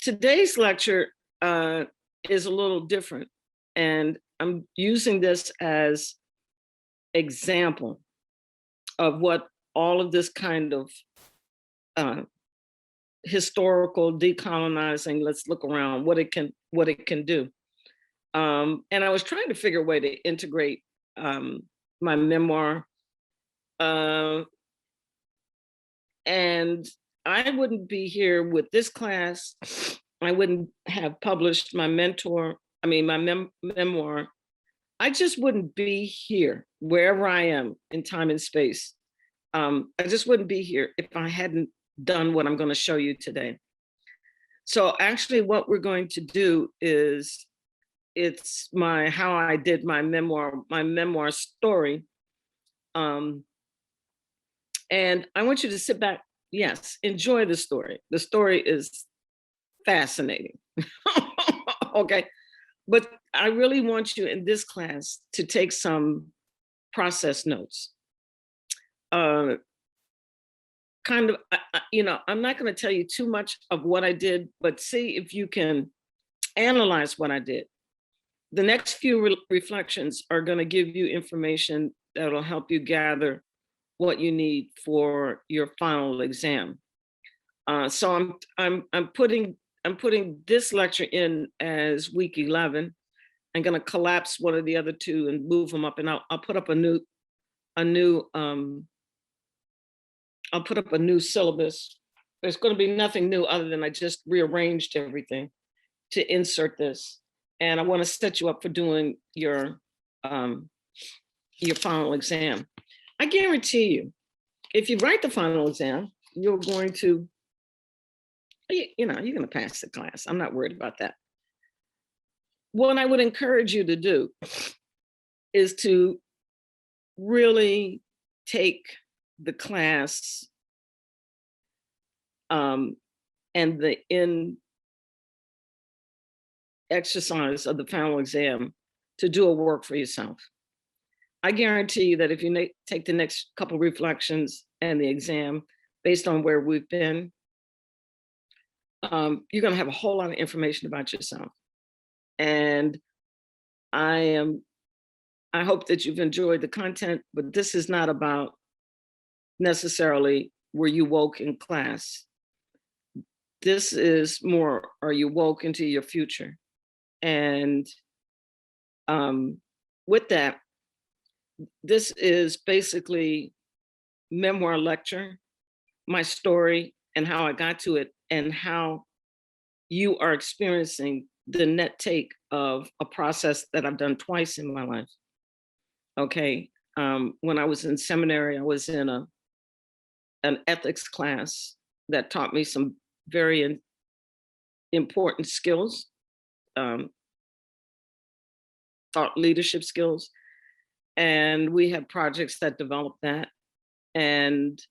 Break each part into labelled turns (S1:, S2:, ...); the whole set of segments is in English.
S1: Today's lecture is a little different, and I'm using this as example of what all of this kind of historical decolonizing, let's look around, what it can do. And I was trying to figure a way to integrate my memoir, and I wouldn't be here with this class. I wouldn't have published my memoir. I just wouldn't be here wherever I am in time and space. I just wouldn't be here if I hadn't done what I'm going to show you today. So actually what we're going to do is, it's how I did my memoir story. And I want you to sit back, yes, enjoy the story. The story is fascinating. Okay, but I really want you in this class to take some process notes. Kind of, I'm not going to tell you too much of what I did, but see if you can analyze what I did. The next few reflections are going to give you information that'll help you gather what you need for your final exam. So I'm putting this lecture in as week 11. I'm going to collapse one of the other two and move them up, and I'll put up a new syllabus. There's going to be nothing new other than I just rearranged everything to insert this. And I want to set you up for doing your final exam. I guarantee you, if you write the final exam, you're going to, you're going to pass the class. I'm not worried about that. What I would encourage you to do is to really take the class and the exercise of the final exam to do a work for yourself. I guarantee you that if you take the next couple reflections and the exam based on where we've been, you're going to have a whole lot of information about yourself. And I hope that you've enjoyed the content, but this is not about necessarily were you woke in class. This is more, are you woke into your future? And with that, this is basically memoir lecture, my story and how I got to it, and how you are experiencing the net take of a process that I've done twice in my life. Okay, when I was in seminary, I was in an ethics class that taught me some very important skills, thought leadership skills. And we had projects that developed that. And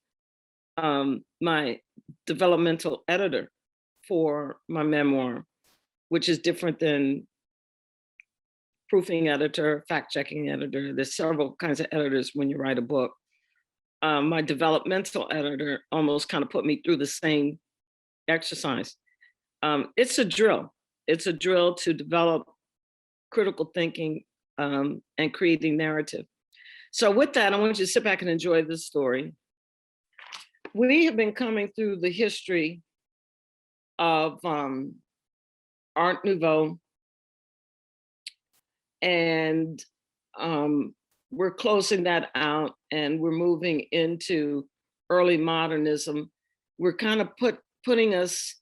S1: my developmental editor for my memoir, which is different than proofing editor, fact-checking editor. There's several kinds of editors when you write a book. My developmental editor almost kind of put me through the same exercise. It's a drill. It's a drill to develop critical thinking and creating narrative. So with that, I want you to sit back and enjoy this story. We have been coming through the history of Art Nouveau, and we're closing that out, and we're moving into early modernism. We're kind of putting us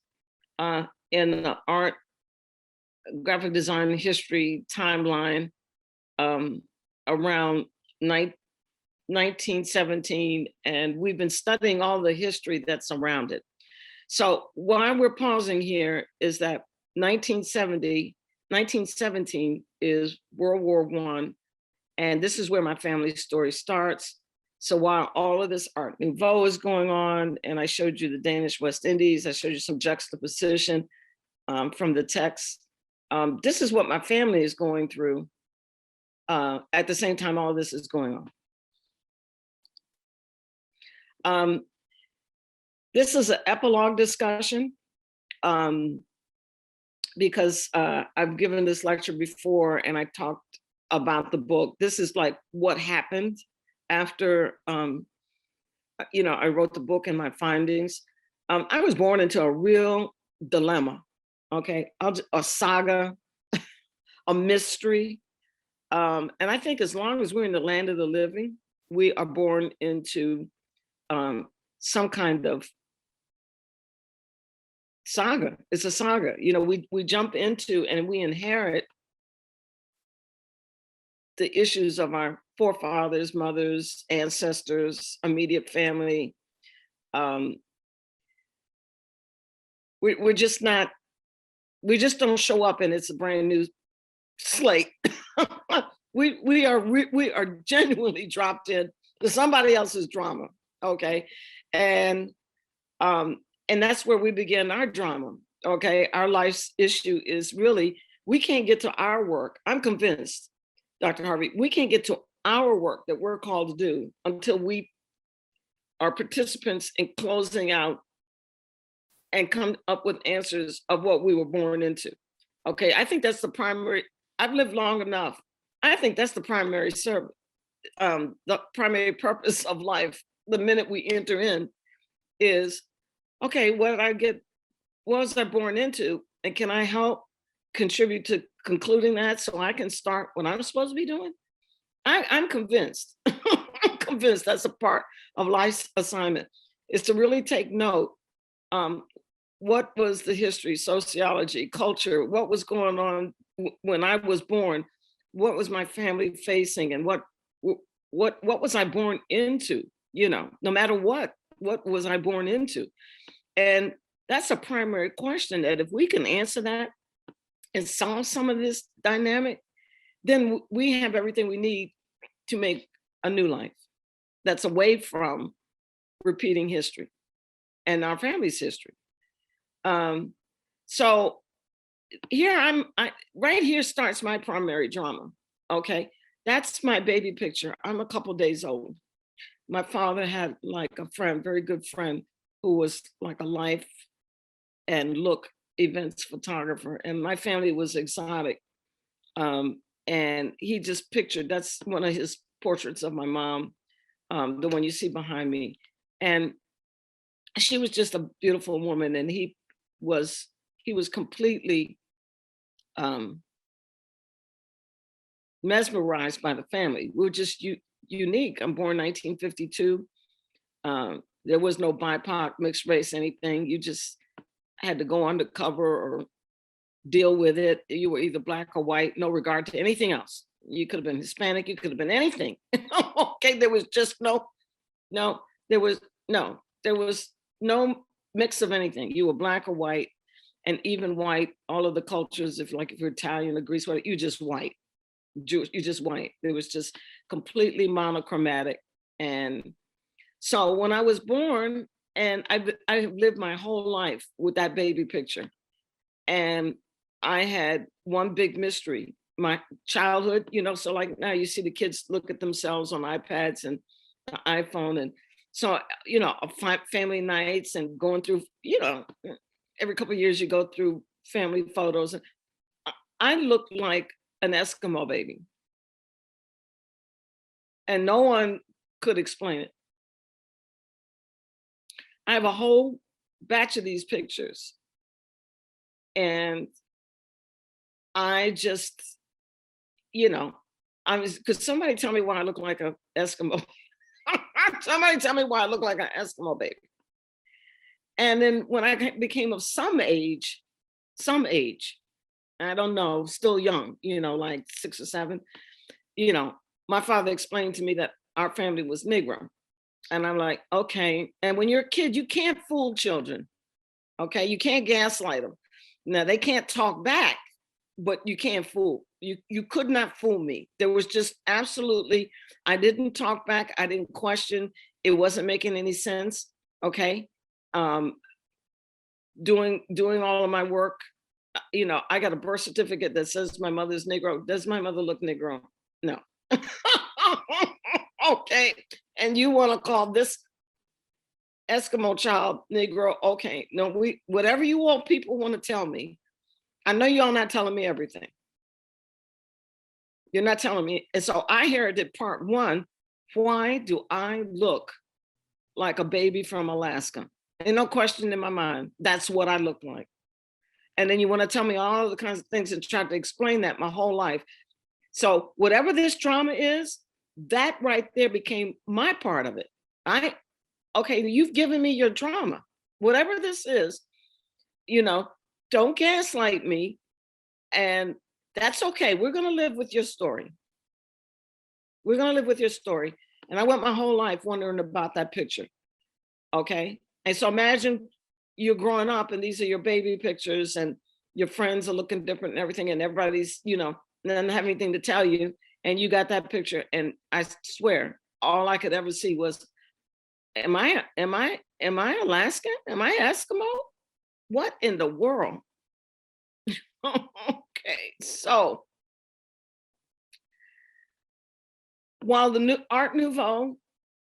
S1: in the art, graphic design history timeline around 1917, and we've been studying all the history that's around it. So why we're pausing here is that 1917 is World War I, and this is where my family story starts. So while all of this Art Nouveau is going on, and I showed you the Danish West Indies, I showed you some juxtaposition from the text, this is what my family is going through at the same time all this is going on. This is an epilogue discussion. because I've given this lecture before and I talked about the book. This is like what happened after, I wrote the book and my findings. I was born into a real dilemma, okay? A saga, a mystery. And I think as long as we're in the land of the living, we are born into some kind of saga. It's a saga. We jump into and we inherit the issues of our forefathers, mothers, ancestors, immediate family. We're just not, we just don't show up and it's a brand new slate. we are genuinely dropped in to somebody else's drama, okay? And that's where we begin our drama, okay? Our life's issue is really, we can't get to our work. I'm convinced, Dr. Harvey, we can't get to our work that we're called to do until we are participants in closing out and come up with answers of what we were born into. Okay, I think that's the primary. I've lived long enough. I think that's the primary service, the primary purpose of life. The minute we enter in is, okay, what was I born into? And can I help contribute to concluding that so I can start what I'm supposed to be doing? I'm convinced, I'm convinced that's a part of life's assignment, is to really take note. What was the history, sociology, culture, what was going on when I was born? What was my family facing, and what was I born into? No matter what was I born into? And that's a primary question, that if we can answer that and solve some of this dynamic, then we have everything we need to make a new life that's away from repeating history and our family's history. So here right here starts my primary drama. Okay, that's my baby picture. I'm a couple days old. My father had like a friend, very good friend, who was like a life and look events photographer, and my family was exotic. And he just pictured, that's one of his portraits of my mom, the one you see behind me. And she was just a beautiful woman, and he was completely mesmerized by the family. We were just unique. I'm born 1952. There was no BIPOC, mixed race, anything. You just had to go undercover or deal with it. You were either black or white, no regard to anything else. You could have been Hispanic, you could have been anything. Okay, there was just there was no mix of anything. You were black or white, and even white, all of the cultures, if you're Italian or Greece, you just white. Jewish, you just white. It was just completely monochromatic. And so when I was born, and I've lived my whole life with that baby picture, and I had one big mystery, my childhood, so like now you see the kids look at themselves on iPads and the iPhone. And so, family nights and going through, every couple of years you go through family photos. And I looked like an Eskimo baby. And no one could explain it. I have a whole batch of these pictures. And I just, could somebody tell me why I look like an Eskimo? Somebody tell me why I look like an Eskimo baby. And then when I became of some age, I don't know, still young, like 6 or 7, my father explained to me that our family was Negro. And I'm like, okay. And when you're a kid, you can't fool children. Okay, you can't gaslight them. Now they can't talk back, but you can't fool. You could not fool me. There was just absolutely, I didn't talk back. I didn't question. It wasn't making any sense. Okay. Doing all of my work. I got a birth certificate that says my mother's Negro. Does my mother look Negro? No. Okay. And you want to call this Eskimo child Negro? Okay. No, whatever you all people want to tell me, I know y'all not telling me everything. You're not telling me. And so I inherited part one. Why do I look like a baby from Alaska? Ain't no question in my mind. That's what I look like. And then you want to tell me all the kinds of things and try to explain that my whole life. So whatever this trauma is, that right there became my part of it. Okay, you've given me your trauma. Whatever this is, don't gaslight me. And that's okay. We're going to live with your story. We're going to live with your story. And I went my whole life wondering about that picture. Okay. And so imagine you're growing up and these are your baby pictures and your friends are looking different and everything. And everybody's, doesn't have anything to tell you. And you got that picture. And I swear, all I could ever see was, am I Alaskan? Am I Eskimo? What in the world? Okay. So while the new Art Nouveau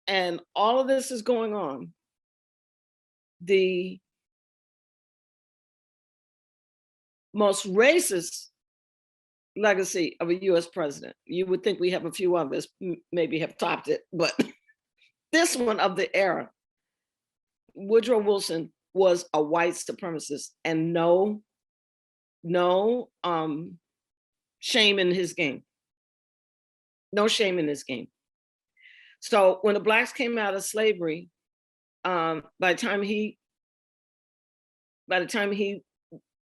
S1: and all of this is going on, the most racist legacy of a US president, you would think we have a few others, maybe have topped it, but this one of the era, Woodrow Wilson was a white supremacist, and no shame in his game. No shame in his game. So when the blacks came out of slavery, by the time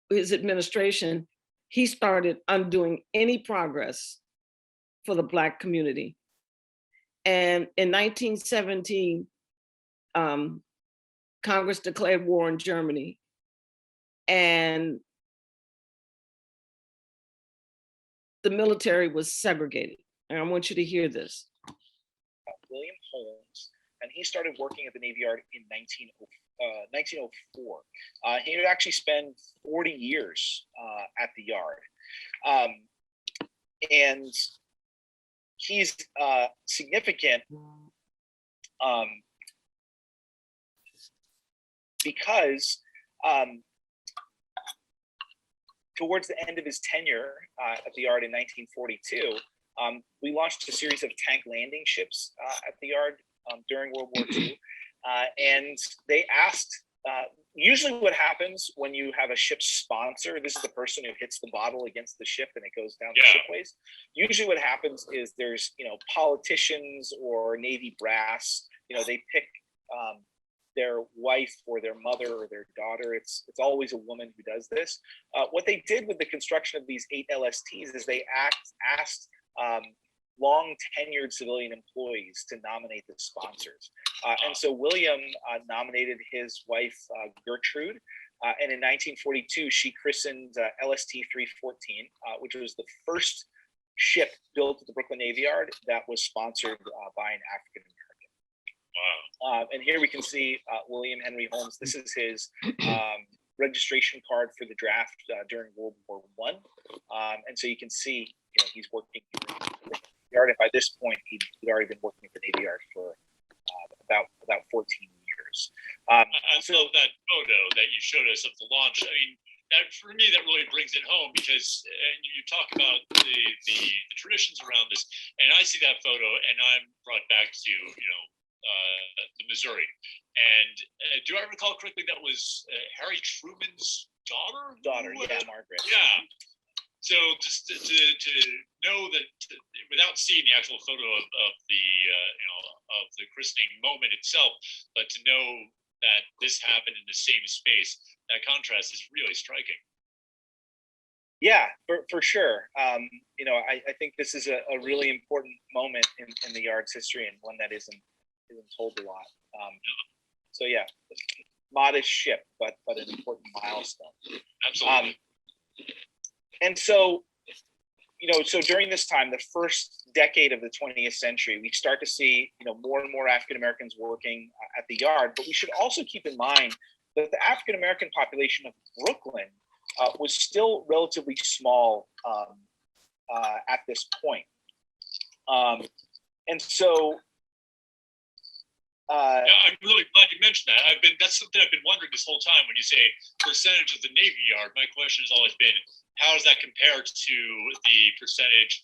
S1: his administration, he started undoing any progress for the Black community. And in 1917, Congress declared war on Germany. And the military was segregated. And I want you to hear this.
S2: William Holmes, and he started working at the Navy Yard in 1904. He would actually spend 40 years at the yard. And he's significant because towards the end of his tenure at the yard in 1942, we launched a series of tank landing ships at the yard during World War II. And they asked, usually what happens when you have a ship sponsor, this is the person who hits the bottle against the ship and it goes down the shipways. Usually what happens is there's, politicians or Navy brass, they pick their wife or their mother or their daughter. It's always a woman who does this. What they did with the construction of these 8 LSTs is they asked long tenured civilian employees to nominate the sponsors. And so William nominated his wife, Gertrude. And in 1942, she christened LST 314, which was the first ship built at the Brooklyn Navy Yard that was sponsored by an African American. Wow. And here we can see William Henry Holmes. This is his registration card for the draft during World War I. And so you can see, he's working in the yard. And by this point, he'd already been working at the Navy Yard for about 14 years.
S3: I love that photo that you showed us of the launch. I mean, that for me, that really brings it home because you talk about the traditions around this, and I see that photo and I'm brought back to, the Missouri. And do I recall correctly that was Harry Truman's daughter?
S2: Yeah, Margaret.
S3: Yeah. So just to know that without seeing the actual photo of the christening moment itself, but to know that this happened in the same space, that contrast is really striking.
S2: Yeah, for sure. I think this is a really important moment in the yard's history and one that isn't told a lot. So yeah, modest ship, but an important milestone.
S3: Absolutely.
S2: And so, so during this time, the first decade of the 20th century, we start to see, more and more African Americans working at the yard. But we should also keep in mind that the African American population of Brooklyn was still relatively small at this point. And so
S3: Yeah, I'm really glad you mentioned that. That's something I've been wondering this whole time. When you say percentage of the Navy Yard, my question has always been, how does that compare to the percentage,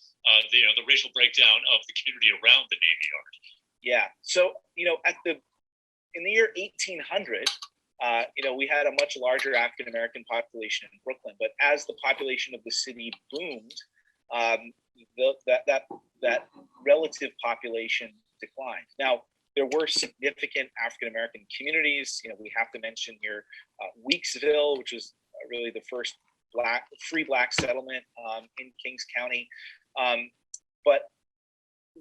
S3: the racial breakdown of the community around the Navy Yard?
S2: Yeah. So, in the year 1800, we had a much larger African American population in Brooklyn, but as the population of the city boomed, that relative population declined. Now, there were significant African American communities. We have to mention here Weeksville, which was really the first free black settlement in Kings County. But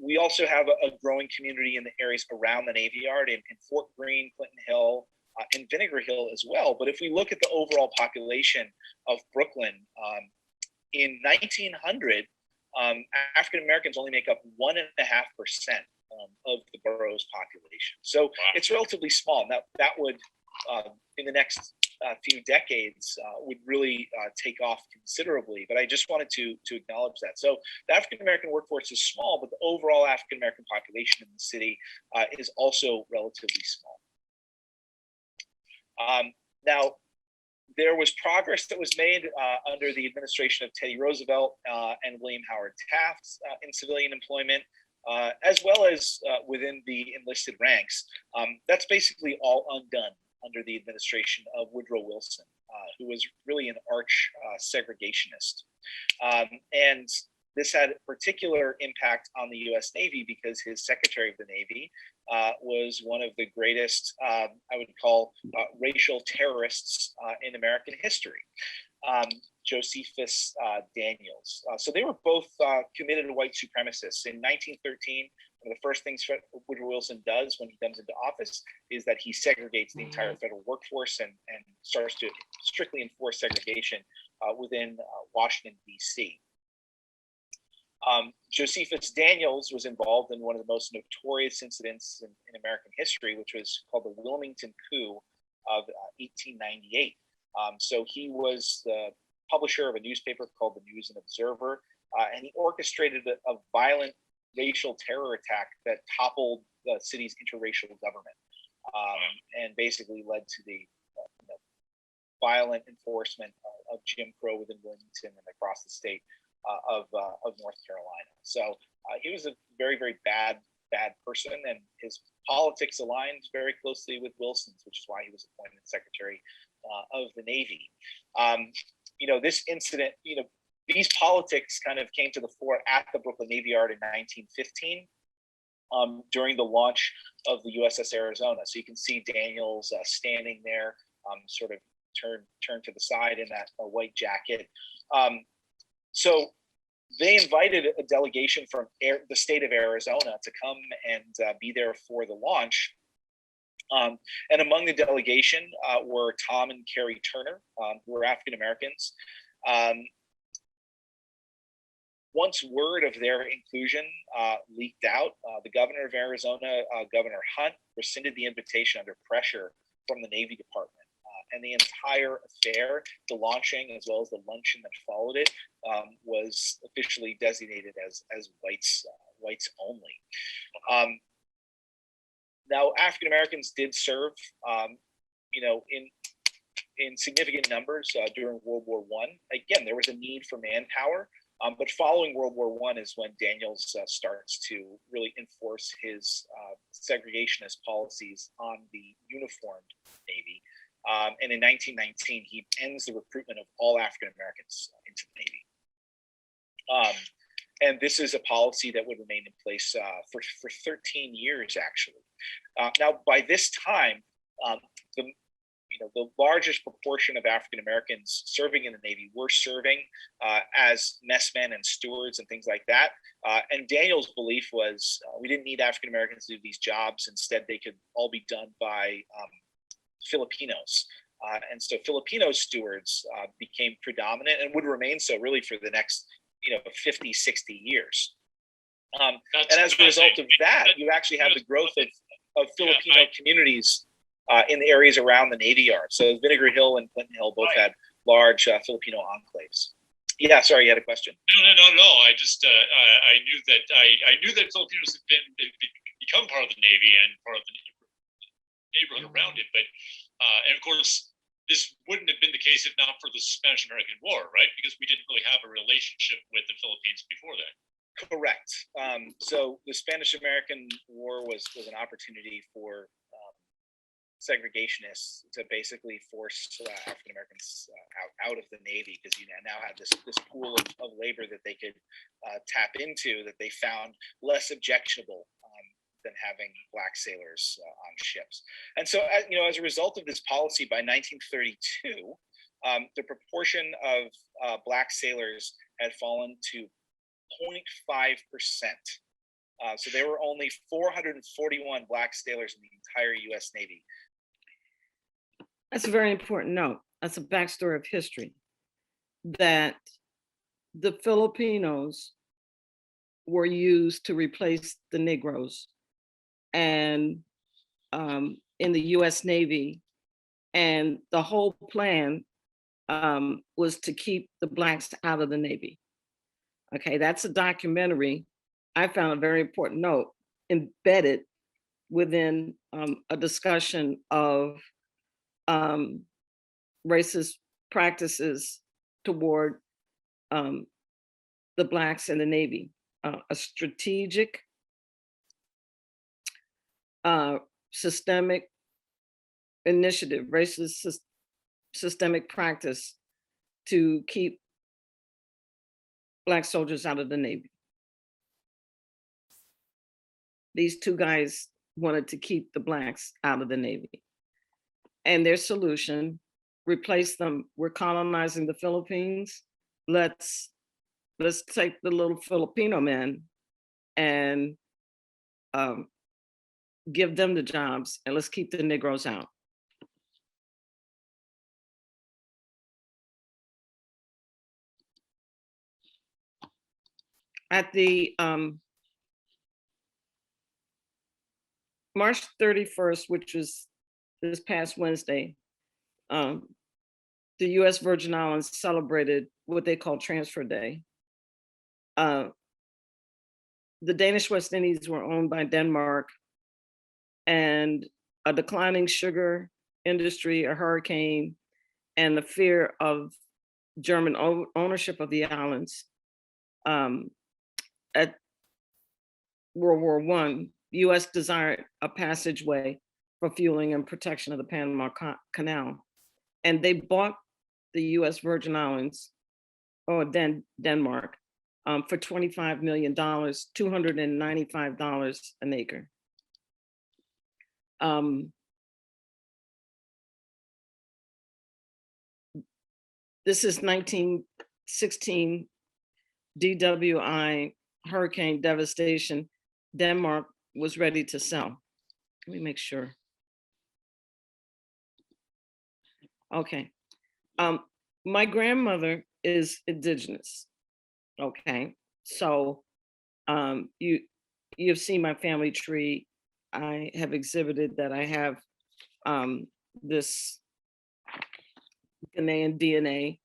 S2: we also have a growing community in the areas around the Navy Yard in Fort Greene, Clinton Hill, and Vinegar Hill as well. But if we look at the overall population of Brooklyn, in 1900, African Americans only make up 1.5% of the borough's population. So it's relatively small. Now that would, in the next few decades, would really take off considerably. But I just wanted to acknowledge that. So the African American workforce is small, but the overall African American population in the city is also relatively small. Now, there was progress that was made under the administration of Teddy Roosevelt and William Howard Taft in civilian employment, as well as within the enlisted ranks. That's basically all undone under the administration of Woodrow Wilson, who was really an arch segregationist. And this had a particular impact on the US Navy because his Secretary of the Navy was one of the greatest, I would call, racial terrorists in American history, Josephus Daniels. So they were both committed white supremacists. In 1913, one of the first things Woodrow Wilson does when he comes into office is that he segregates the entire federal workforce and starts to strictly enforce segregation within Washington, D.C. Josephus Daniels was involved in one of the most notorious incidents in American history, which was called the Wilmington Coup of 1898. So he was the publisher of a newspaper called the News and Observer, and he orchestrated a violent racial terror attack that toppled the city's interracial government and basically led to the violent enforcement of Jim Crow within Wilmington and across the state of North Carolina. So he was a very, very bad person, and his politics aligned very closely with Wilson's, which is why he was appointed Secretary of the Navy. This incident, these politics kind of came to the fore at the Brooklyn Navy Yard in 1915 during the launch of the USS Arizona. So you can see Daniels standing there, sort of turned to the side in that white jacket. So they invited a delegation from the state of Arizona to come and be there for the launch. And among the delegation were Tom and Carrie Turner, who were African Americans. Once word of their inclusion leaked out, the governor of Arizona, Governor Hunt, rescinded the invitation under pressure from the Navy Department. And the entire affair, the launching as well as the luncheon that followed it, was officially designated as whites only. Now, African Americans did serve, in significant numbers during World War I. Again, there was a need for manpower, but following World War I is when Daniels starts to really enforce his segregationist policies on the uniformed Navy. And in 1919, he ends the recruitment of all African Americans into the Navy. And this is a policy that would remain in place for 13 years, actually. Now, by this time, the largest proportion of African Americans serving in the Navy were serving as messmen and stewards and things like that. And Daniel's belief was we didn't need African Americans to do these jobs. Instead, they could all be done by Filipinos. And so Filipino stewards became predominant and would remain so really for the next 50, 60 years. And as a result of that, you actually have the growth of Filipino communities in the areas around the Navy Yard. So Vinegar Hill and Clinton Hill both had large Filipino enclaves. Yeah, sorry, you had a question.
S3: No. I just I knew that Filipinos had become part of the Navy and part of the neighborhood around it. But and of course, this wouldn't have been the case if not for the Spanish-American War, right? Because we didn't really have a relationship with the Philippines before that.
S2: Correct. So the Spanish-American War was an opportunity for segregationists to basically force African Americans out of the Navy, because you now had this pool of labor that they could tap into that they found less objectionable than having Black sailors on ships. And so, as a result of this policy, by 1932, the proportion of Black sailors had fallen to 0.5%. So there were only 441 Black sailors in the entire U.S. Navy.
S1: That's a very important note. That's a backstory of history, that the Filipinos were used to replace the Negroes and in the U.S. Navy, and the whole plan was to keep the Blacks out of the Navy. Okay, that's a documentary. I found a very important note embedded within a discussion of racist practices toward the Blacks in the Navy. A strategic, systemic initiative, racist systemic practice to keep Black soldiers out of the Navy. These two guys wanted to keep the Blacks out of the Navy. And their solution, replace them. We're colonizing the Philippines. Let's take the little Filipino men and give them the jobs, and let's keep the Negroes out. At the March 31st, which was this past Wednesday, the US Virgin Islands celebrated what they call Transfer Day. The Danish West Indies were owned by Denmark, and a declining sugar industry, a hurricane, and the fear of German ownership of the islands. At World War I, the US desired a passageway for fueling and protection of the Panama Canal. And they bought the US Virgin Islands, or then Denmark, for $25 million, $295 an acre. This is 1916 DWI hurricane devastation. Denmark was ready to sell. Let me make sure. Okay. My grandmother is indigenous. Okay. So you've seen my family tree. I have exhibited that I have this Ghanaian DNA.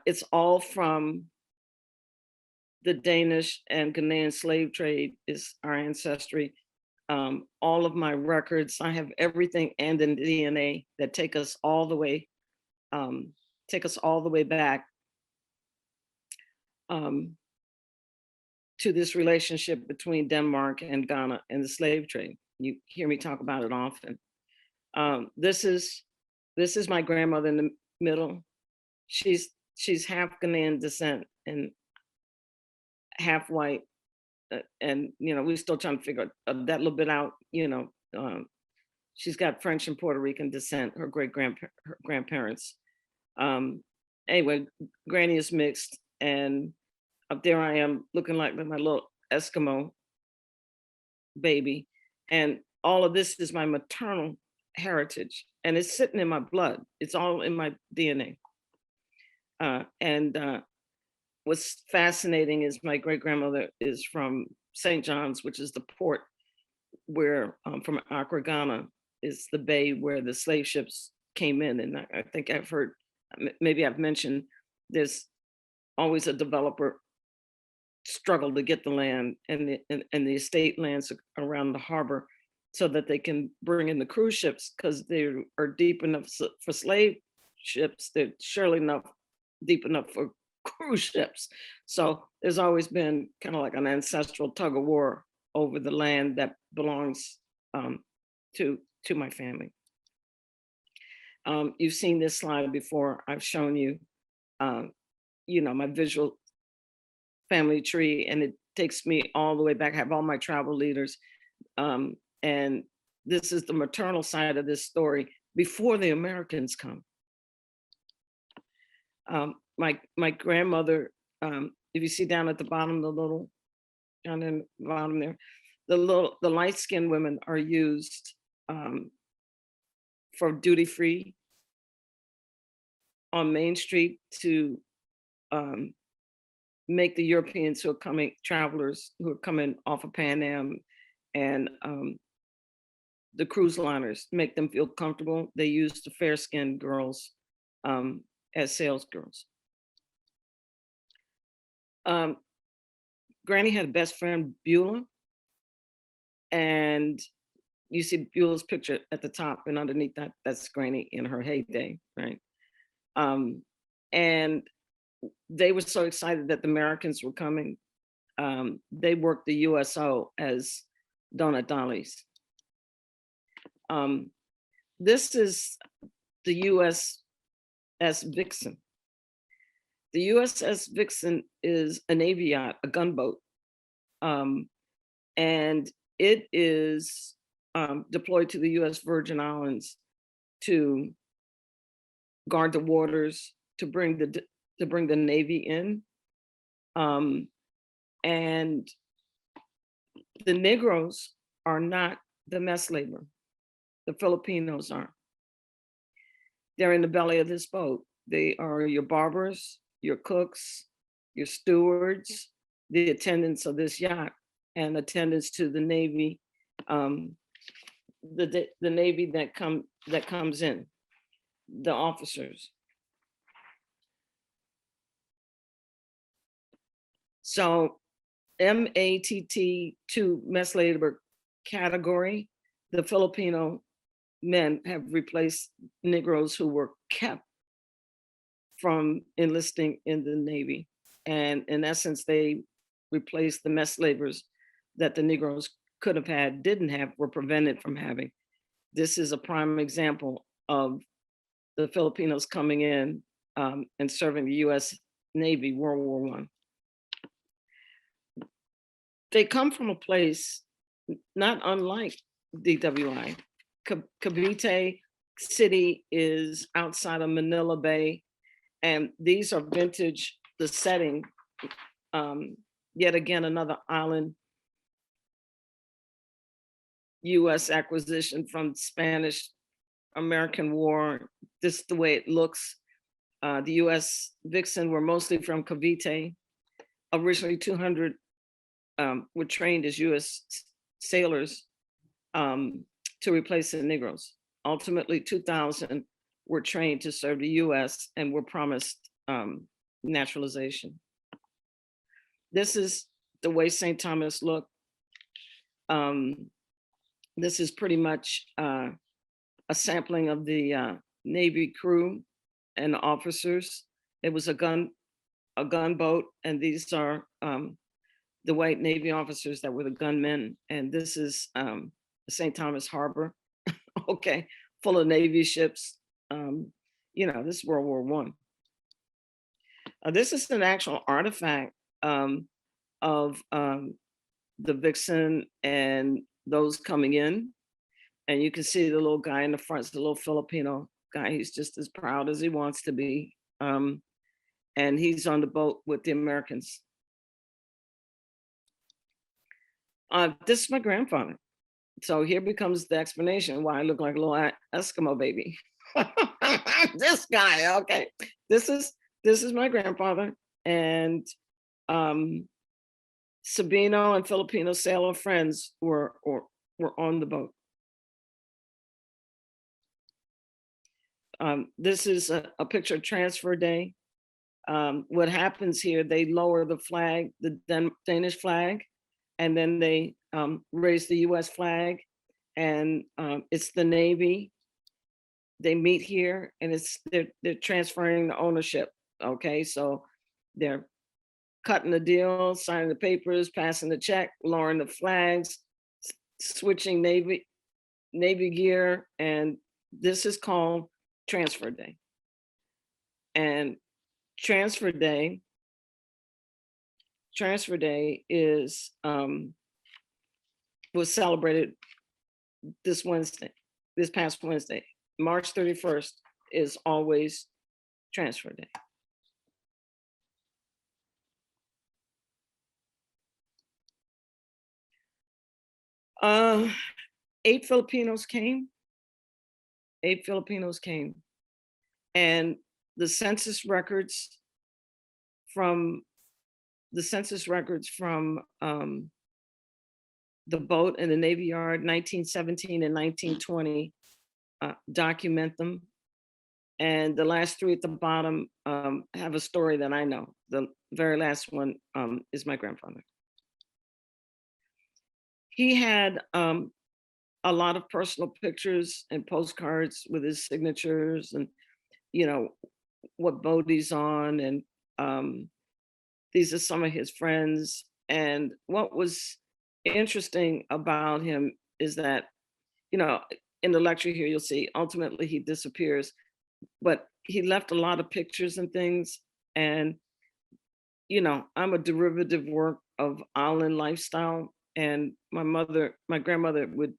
S1: It's all from the Danish and Ghanaian slave trade is our ancestry. All of my records, I have everything and the DNA that take us all the way back to this relationship between Denmark and Ghana and the slave trade. You hear me talk about it often. This is my grandmother in the middle. She's half Ghanaian descent and half white, and we're still trying to figure that little bit out. She's got French and Puerto Rican descent. Her great grandparents. Anyway, Granny is mixed, and up there I am looking like my little Eskimo baby, and all of this is my maternal heritage, and it's sitting in my blood. It's all in my DNA. What's fascinating is my great grandmother is from St. John's, which is the port where, from Accra, Ghana, is the bay where the slave ships came in. And I think I've heard, maybe I've mentioned, there's always a developer struggle to get the land, and the estate lands around the harbor so that they can bring in the cruise ships, because they are deep enough for slave ships. They're surely enough deep enough for cruise ships. So there's always been kind of like an ancestral tug of war over the land that belongs to my family. You've seen this slide before. I've shown you, my visual family tree, and it takes me all the way back. I have all my travel leaders. And this is the maternal side of this story before the Americans come. My grandmother, if you see down at the bottom, down in the bottom there, the light-skinned women are used for duty-free on Main Street to make the Europeans travelers who are coming off of Pan Am and the cruise liners, make them feel comfortable. They use the fair-skinned girls as sales girls. Granny had a best friend, Beulah, and you see Beulah's picture at the top, and underneath that's Granny in her heyday, right? And they were so excited that the Americans were coming. They worked the USO as donut dollies. This is the USS Vixen. The USS Vixen is a Navy yacht, a gunboat, and it is deployed to the U.S. Virgin Islands to guard the waters, to bring the Navy in, and the Negroes are not the mess labor. The Filipinos are. They're in the belly of this boat. They are your barbers, your cooks, your stewards, the attendants of this yacht, and attendants to the Navy, the Navy that comes in, the officers. So MATT2 mess labor category, the Filipino men have replaced Negroes who were kept from enlisting in the Navy. And in essence, they replaced the mess laborers that the Negroes could have had, didn't have, were prevented from having. This is a prime example of the Filipinos coming in and serving the US Navy, World War I. They come from a place not unlike DWI. Cavite City is outside of Manila Bay, and these are vintage, the setting, yet again, another island US acquisition from Spanish-American War. This is the way it looks. The US Vixen were mostly from Cavite. Originally 200 were trained as US sailors to replace the Negroes. Ultimately, 2,000 were trained to serve the US and were promised naturalization. This is the way St. Thomas looked. This is pretty much a sampling of the Navy crew and officers. It was a gunboat, and these are the white Navy officers that were the gunmen. And this is St. Thomas Harbor, okay, full of Navy ships. This is World War I. This is an actual artifact of the Vixen and those coming in. And you can see the little guy in the front, the little Filipino guy. He's just as proud as he wants to be. And he's on the boat with the Americans. This is my grandfather. So here becomes the explanation why I look like a little Eskimo baby. This guy, okay. This is my grandfather, and Sabino and Filipino sailor friends were on the boat. This is a picture of transfer day. What happens here, they lower the flag, the Danish flag, and then they raise the US flag, and it's the Navy. They meet here, and they're transferring the ownership. Okay, so they're cutting the deal, signing the papers, passing the check, lowering the flags, switching Navy gear, and this is called Transfer Day. And Transfer Day is was celebrated this past Wednesday. March 31st is always Transfer Day. Eight Filipinos came, and the census records from the boat in the Navy Yard, 1917 and 1920, document them. And the last three at the bottom have a story that I know. The very last one is my grandfather. He had a lot of personal pictures and postcards with his signatures and, you know, what boat he's on. And these are some of his friends. And what was interesting about him is that, you know, in the lecture here, you'll see ultimately he disappears, but he left a lot of pictures and things. And, you know, I'm a derivative work of island lifestyle. And my grandmother would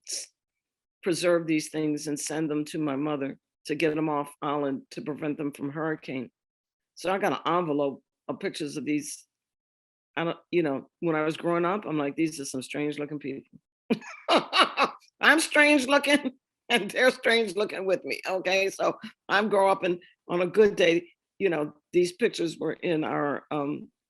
S1: preserve these things and send them to my mother to get them off island to prevent them from hurricane. So I got an envelope of pictures of these. I don't, you know, when I was growing up, I'm like, these are some strange looking people. I'm strange looking and they're strange looking with me. Okay. So I'm growing up, and on a good day, you know, these pictures were in our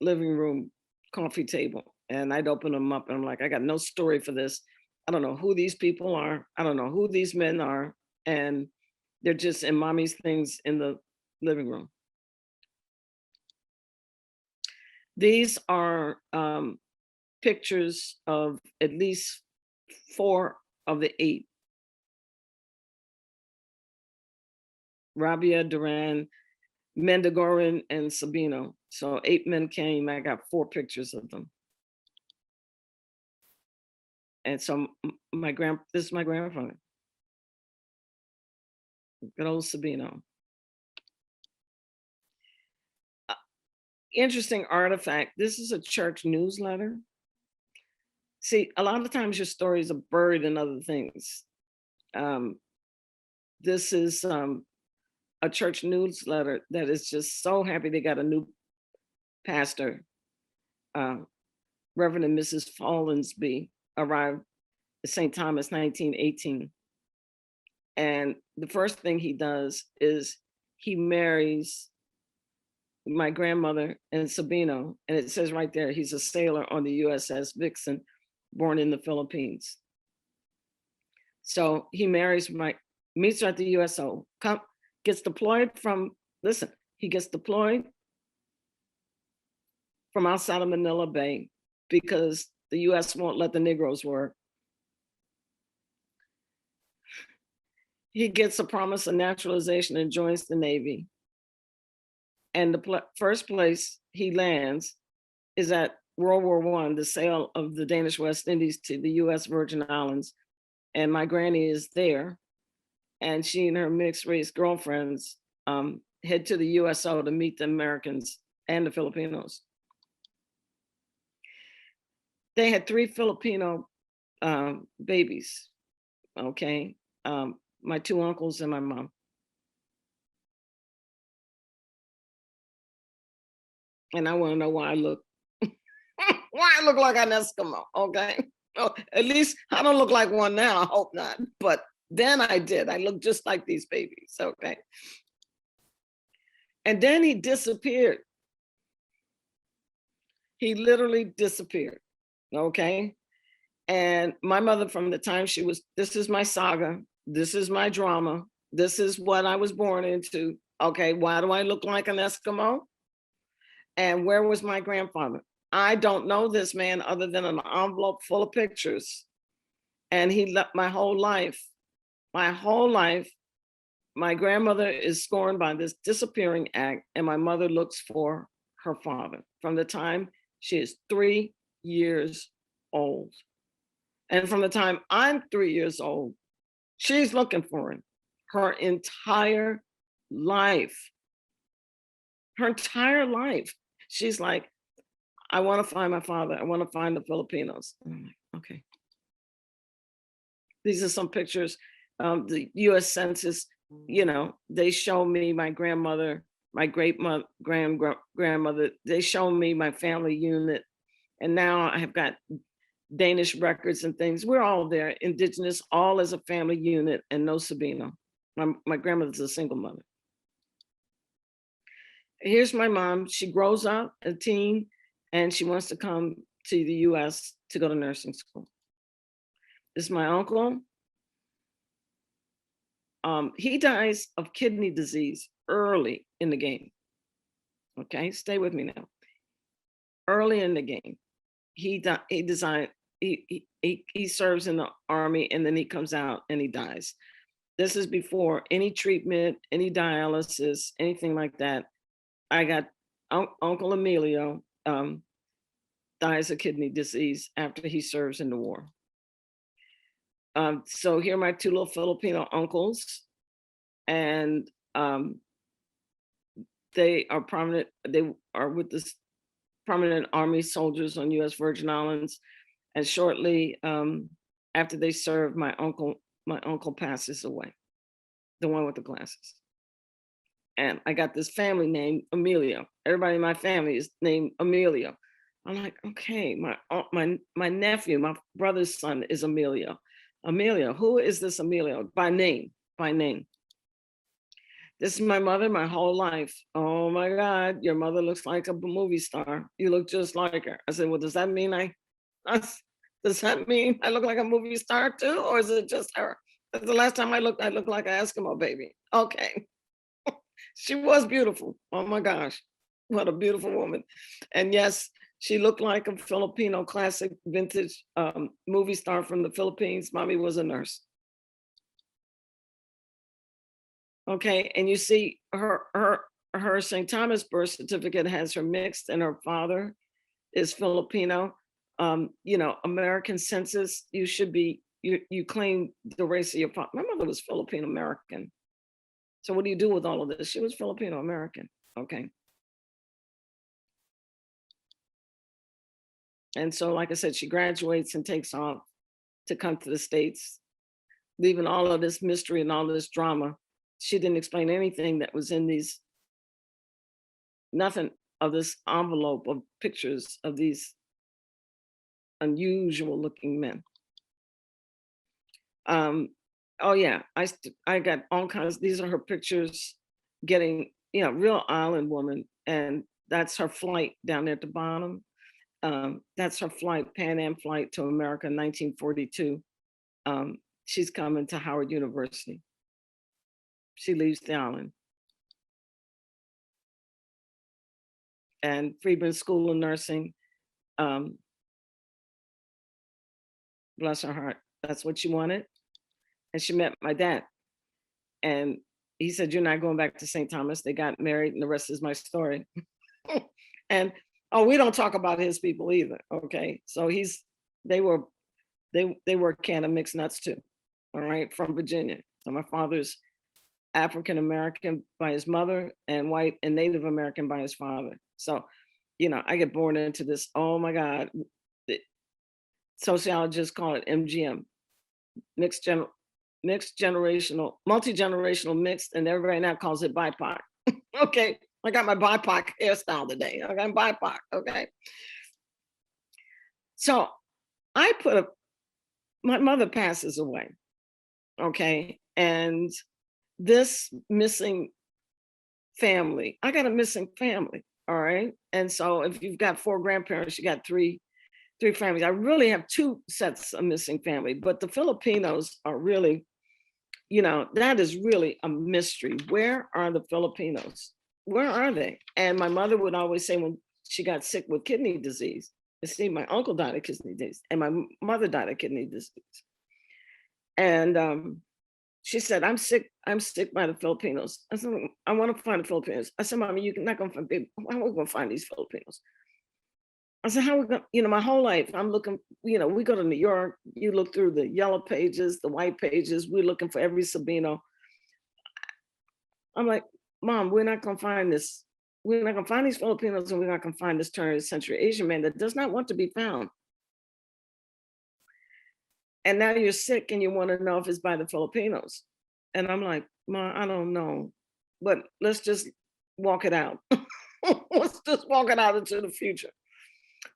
S1: living room coffee table, and I'd open them up and I'm like, I got no story for this. I don't know who these people are. I don't know who these men are. And they're just in mommy's things in the living room. These are pictures of at least 4 of the 8. Rabia, Duran, Mendigoran, and Sabino. So 8 men came. I got 4 pictures of them. And so this is my grandfather. Good old Sabino. Interesting artifact. This is a church newsletter. See, a lot of times your stories are buried in other things. This is a church newsletter that is just so happy they got a new pastor. Reverend and Mrs. Fallensby arrived at St. Thomas 1918. And the first thing he does is he marries my grandmother and Sabino. And it says right there, he's a sailor on the USS Vixen, born in the Philippines. So he meets her at the USO, gets deployed he gets deployed from outside of Manila Bay because the US won't let the Negroes work. He gets a promise of naturalization and joins the Navy. And the first place he lands is at World War I, the sale of the Danish West Indies to the US Virgin Islands. And my granny is there. And she and her mixed race girlfriends head to the USO to meet the Americans and the Filipinos. They had 3 Filipino babies, okay? My 2 uncles and my mom. And I wanna know why I look like an Eskimo, okay? Oh, at least I don't look like one now, I hope not. But then I did, I look just like these babies, okay? And then he disappeared. He literally disappeared, okay? And my mother, from the time this is my saga, this is my drama, this is what I was born into. Okay, why do I look like an Eskimo? And where was my grandfather? I don't know this man other than an envelope full of pictures. And he left my whole life. My grandmother is scorned by this disappearing act, and my mother looks for her father from the time she is 3 years old. And from the time I'm 3 years old, she's looking for him her entire life. Her entire life. She's like, I want to find my father. I want to find the Filipinos. I'm like, okay. These are some pictures. The US Census, you know, they show me my grandmother, my grandmother. They show me my family unit. And now I have got Danish records and things. We're all there, indigenous, all as a family unit, and no Sabino. My grandmother's a single mother. Here's my mom. She grows up a teen and she wants to come to the US to go to nursing school. This is my uncle. He dies of kidney disease early in the game. Okay, stay with me now. Early in the game, he serves in the army and then he comes out and he dies. This is before any treatment, any dialysis, anything like that. I got Uncle Emilio dies of kidney disease after he serves in the war. So here are my two little Filipino uncles, and they are prominent. They are with this prominent Army soldiers on U.S. Virgin Islands, and shortly after they serve, my uncle passes away, the one with the glasses. And I got this family named Emilio. Everybody in my family is named Emilio. I'm like, okay, my nephew, my brother's son is Emilio. Emilio, who is this Emilio? By name. This is my mother my whole life. Oh my God, your mother looks like a movie star. You look just like her. I said, well, does that mean does that mean I look like a movie star too? Or is it just her? That's the last time I looked like an Eskimo baby. Okay. She was beautiful. Oh my gosh, what a beautiful woman. And yes, she looked like a Filipino classic vintage movie star from the Philippines. Mommy was a nurse. Okay, and you see her St. Thomas birth certificate has her mixed, and her father is Filipino. You know, American census, you should be, you claim the race of your father. My mother was Filipino American. So what do you do with all of this? She was Filipino American, okay. And so, like I said, she graduates and takes off to come to the States, leaving all of this mystery and all this drama. She didn't explain anything that was in these, nothing of this envelope of pictures of these unusual looking men. Oh yeah, I got all kinds, these are her pictures getting, you know, real island woman. And that's her flight down there at the bottom. That's her flight, Pan Am flight to America in 1942. She's coming to Howard University. She leaves the island. And Friedman School of Nursing, bless her heart, that's what she wanted. And she met my dad. And he said, you're not going back to St. Thomas. They got married and the rest is my story. And oh, we don't talk about his people either. Okay. So they were a can of mixed nuts too. All right, from Virginia. So my father's African American by his mother and white and Native American by his father. So, you know, I get born into this, oh my God, sociologists call it MGM, multi-generational mixed, and everybody now calls it BIPOC. Okay, I got my BIPOC hairstyle today. I got BIPOC, okay? So my mother passes away, okay? And this missing family, I got a missing family, all right? And so if you've got 4 grandparents, you got three families. I really have 2 sets of missing family, but the Filipinos are really, you know, that is really a mystery. Where are the Filipinos? Where are they? And my mother would always say when she got sick with kidney disease, see, my uncle died of kidney disease and my mother died of kidney disease. And she said, I'm sick by the Filipinos. I said, I want to find the Filipinos. I said, Mommy, you're not going to find people. How are we going to find these Filipinos? I said, how are we going to, my whole life, I'm looking, we go to New York, you look through the yellow pages, the white pages, we're looking for every Sabino. I'm like, Mom, we're not going to find this. We're not going to find these Filipinos, and we're not going to find this turn of the century Asian man that does not want to be found. And now you're sick and you want to know if it's by the Filipinos. And I'm like, Mom, I don't know, but let's just walk it out. Let's just walk it out into the future.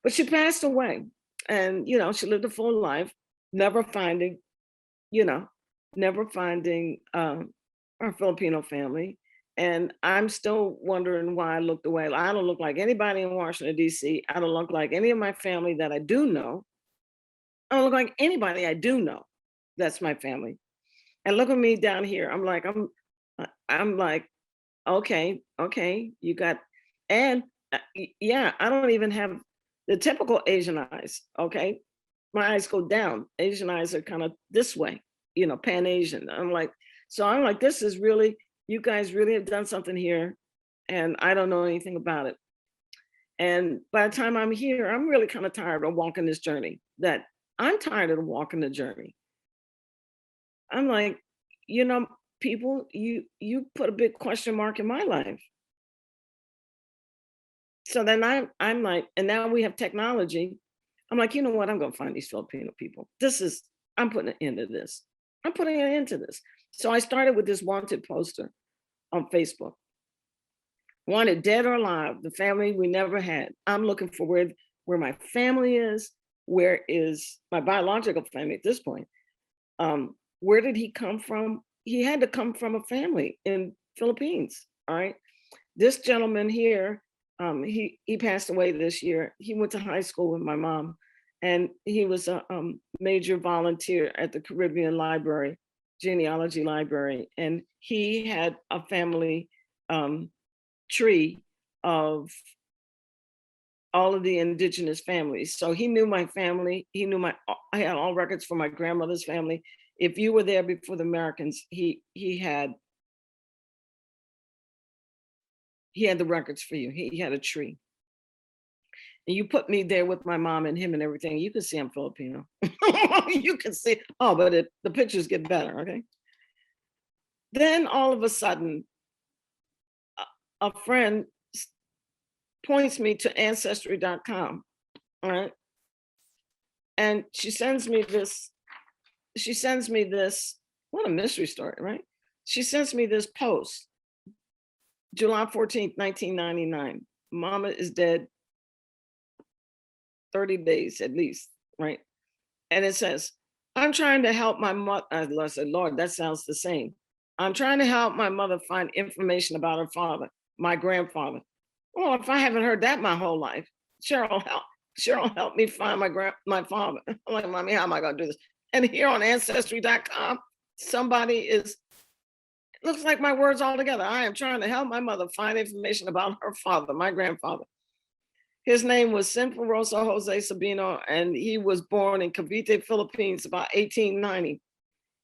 S1: But she passed away, and, she lived a full life, never finding our Filipino family. And I'm still wondering why I looked away. I don't look like anybody in Washington, D.C. I don't look like any of my family that I do know. I don't look like anybody I do know. That's my family. And look at me down here. I'm like, okay, you got, and yeah, I don't even have the typical Asian eyes. Okay. My eyes go down. Asian eyes are kind of this way, Pan-Asian. I'm like, this is really, you guys really have done something here, and I don't know anything about it. And by the time I'm here, I'm really kind of tired of walking this journey. I'm tired of walking the journey. I'm like, people, you put a big question mark in my life. So then I'm like, and now we have technology. I'm like, you know what? I'm going to find these Filipino people. I'm putting an end to this. I'm putting an end to this. So I started with this wanted poster on Facebook. Wanted dead or alive, the family we never had. I'm looking for where my family is. Where is my biological family at this point? Where did he come from? He had to come from a family in Philippines. All right. This gentleman here, he passed away this year. He went to high school with my mom, and he was a major volunteer at the Caribbean Library, genealogy library. And he had a family tree of all of the indigenous families. So he knew my family. I had all records for my grandmother's family. If you were there before the Americans, he had the records for you. He had a tree. And you put me there with my mom and him and everything, you can see I'm Filipino. You can see, but the pictures get better, okay? Then all of a sudden, a friend points me to ancestry.com, all right? And she sends me this, what a mystery story, right? She sends me this post, July 14th, 1999. Mama is dead 30 days at least, right? And it says, I'm trying to help my mother. I said, Lord, that sounds the same. I'm trying to help my mother find information about her father, my grandfather. Well, if I haven't heard that my whole life, Cheryl help me find my father. I'm like, Mommy, how am I going to do this? And here on ancestry.com, looks like my words all together. I am trying to help my mother find information about her father, my grandfather. His name was Sinforosa Jose Sabino, and he was born in Cavite, Philippines, about 1890.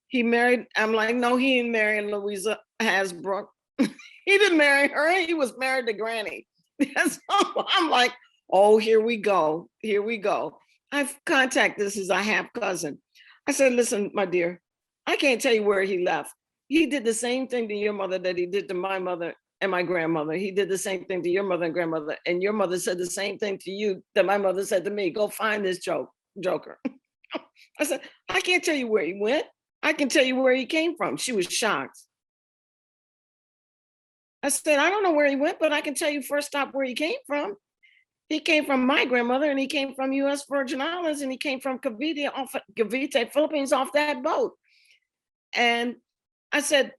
S1: He married, I'm like, no, he didn't marry Louisa Hasbrook. He didn't marry her. He was married to Granny. So I'm like, oh, here we go. I've contacted this as a half cousin. I said, listen, my dear, I can't tell you where he left. He did the same thing to your mother that he did to my mother and my grandmother. He did the same thing to your mother and grandmother. And your mother said the same thing to you that my mother said to me. Go find this joker. I said, I can't tell you where he went. I can tell you where he came from. She was shocked. I said, I don't know where he went, but I can tell you first stop where he came from. He came from my grandmother, and he came from U.S. Virgin Islands, and he came from Cavite, Philippines, off that boat. And I said,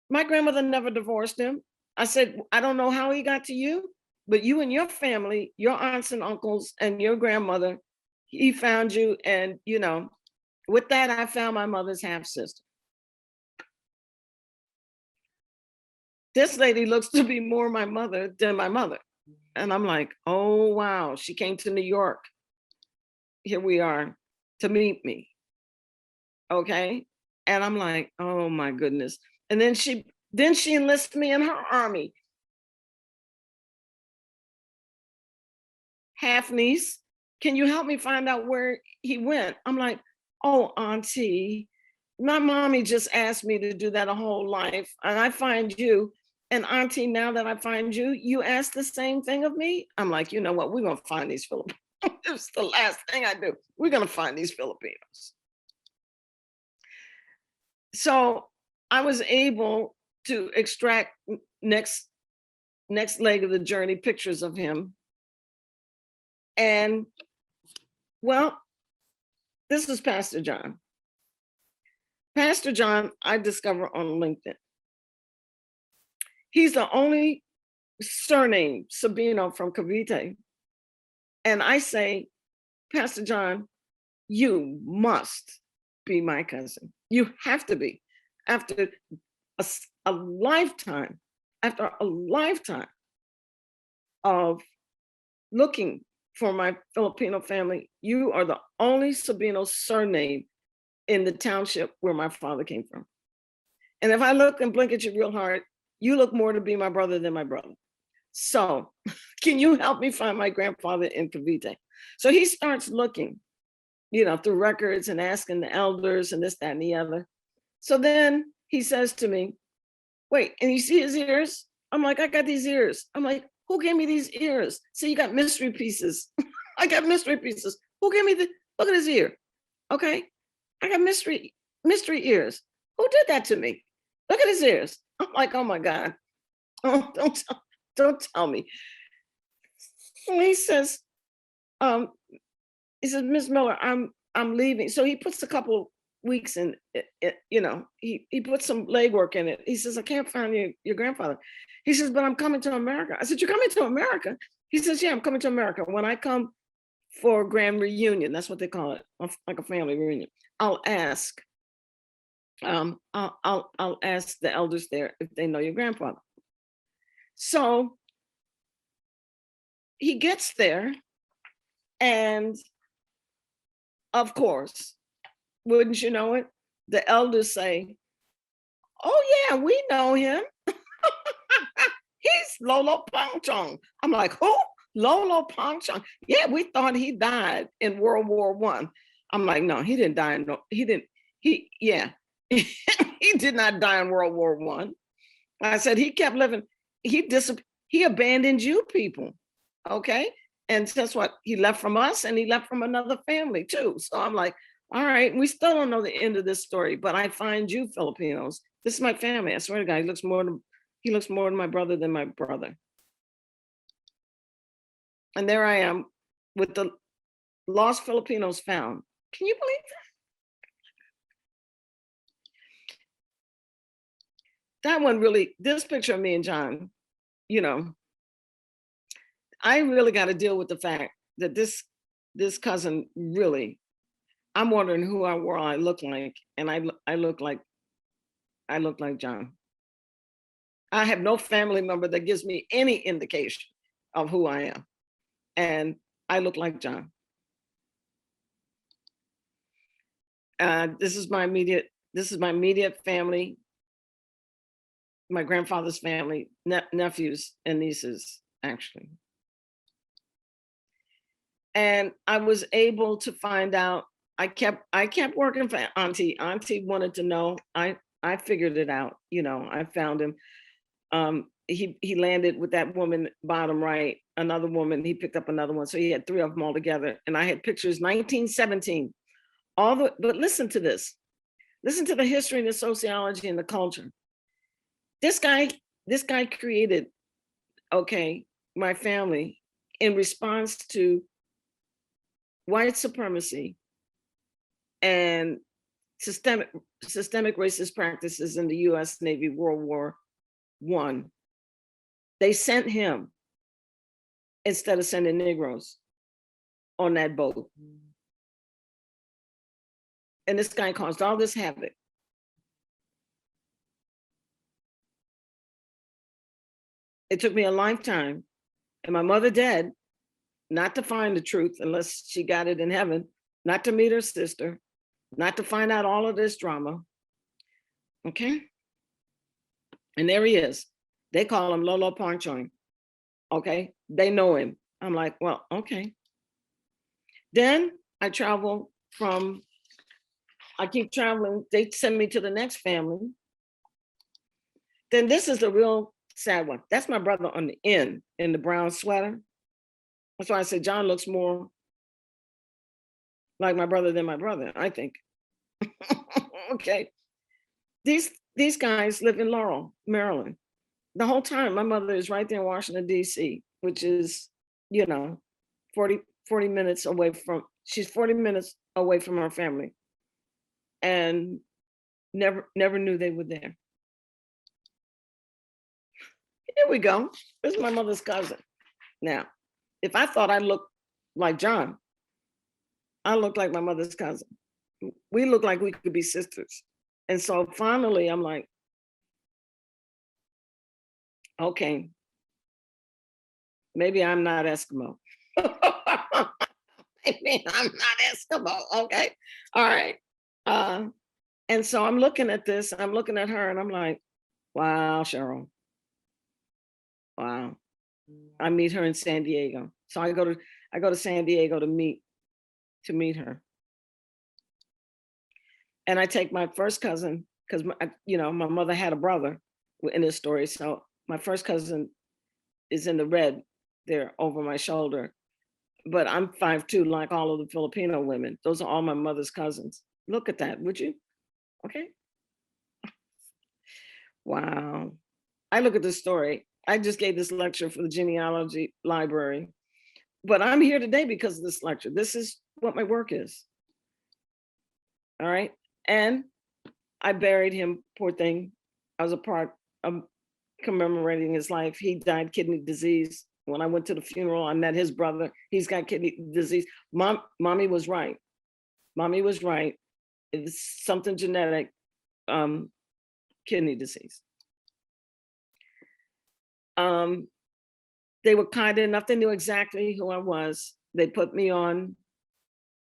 S1: my grandmother never divorced him. I said, I don't know how he got to you, but you and your family, your aunts and uncles and your grandmother, he found you. And, with that, I found my mother's half sister. This lady looks to be more my mother than my mother. And I'm like, oh, wow. She came to New York. Here we are to meet me. Okay. And I'm like, oh my goodness. And then she enlisted me in her army. Half niece, can you help me find out where he went? I'm like, oh, auntie, my mommy just asked me to do that a whole life. And I find you. And auntie, now that I find you, you ask the same thing of me. I'm like, you know what? We're going to find these Filipinos. It's the last thing I do. We're going to find these Filipinos. So I was able to extract next leg of the journey, pictures of him. And well, this is Pastor John. Pastor John, I discovered on LinkedIn. He's the only surname Sabino from Cavite. And I say, Pastor John, you must be my cousin. You have to be. After a lifetime of looking for my Filipino family, you are the only Sabino surname in the township where my father came from. And if I look and blink at you real hard, you look more to be my brother than my brother. So can you help me find my grandfather in Cavite? So he starts looking, through records and asking the elders and this, that, and the other. So then he says to me, wait, and you see his ears? I'm like, I got these ears. I'm like, who gave me these ears? See, you got mystery pieces. I got mystery pieces. Who gave me look at his ear. Okay. I got mystery ears. Who did that to me? Look at his ears. I'm like, oh my God. Oh, don't tell me. And he says, Miss Miller, I'm leaving. So he puts a couple weeks in it, he put some legwork in it. He says, I can't find your grandfather. He says, but I'm coming to America. I said, you're coming to America? He says, yeah, I'm coming to America. When I come for a grand reunion, that's what they call it, like a family reunion, I'll ask, I'll ask the elders there if they know your grandfather. So he gets there, and of course, wouldn't you know it, the elders say, oh yeah, we know him. He's Lolo Pangchong. I'm like, who? Lolo Pangchong. Yeah, we thought he died in World War I. I'm like, no, he didn't die. No, he didn't. He did not die in World War I. I said, he kept living. He abandoned you people. Okay. And that's what he left from us, and he left from another family too. So I'm like, all right, we still don't know the end of this story, but I find you Filipinos. This is my family. I swear to God, he looks more to my brother than my brother. And there I am with the lost Filipinos found. Can you believe that? That one really, this picture of me and John, I really got to deal with the fact that this cousin really, I'm wondering who I look like, and I look like John. I have no family member that gives me any indication of who I am, and I look like John. This is my immediate family, my grandfather's family, nephews and nieces, actually. And I was able to find out. I kept working for Auntie. Auntie wanted to know. I figured it out. I found him. He landed with that woman bottom right, another woman. He picked up another one, so he had 3 of them all together. And I had pictures 1917. But listen to this. Listen to the history and the sociology and the culture. This guy created, my family in response to white supremacy and systemic racist practices in the US Navy, World War I. They sent him instead of sending Negroes on that boat. And this guy caused all this havoc. It took me a lifetime, and my mother dead, not to find the truth unless she got it in heaven, not to meet her sister, not to find out all of this drama. Okay. And there he is. They call him Lolo Ponchoin. Okay. They know him. I'm like, well, okay. Then I keep traveling. They send me to the next family. Then this is the real sad one. That's my brother on the end in the brown sweater. That's why I said John looks more like my brother than my brother, I think. Okay. These guys live in Laurel, Maryland. The whole time, my mother is right there in Washington, D.C., which is, 40 minutes away she's 40 minutes away from her family. And never knew they were there. Here we go. This is my mother's cousin. Now, if I thought I looked like John, I look like my mother's cousin. We look like we could be sisters. And so finally, I'm like, okay, maybe I'm not Eskimo. Maybe I'm not Eskimo. Okay. All right. And so I'm looking at this, I'm looking at her, and I'm like, wow, Cheryl. Wow. I meet her in San Diego. So I go to San Diego to meet her. And I take my first cousin, because my mother had a brother in this story. So my first cousin is in the red there over my shoulder. But I'm 5'2", like all of the Filipino women. Those are all my mother's cousins. Look at that, would you? Okay. Wow. I look at this story. I just gave this lecture for the genealogy library, but I'm here today because of this lecture. This is what my work is. All right. And I buried him, poor thing. I was a part of commemorating his life. He died kidney disease. When I went to the funeral, I met his brother. He's got kidney disease. Mommy was right. Mommy was right. It's something genetic, kidney disease. They were kind enough. They knew exactly who I was. They put me on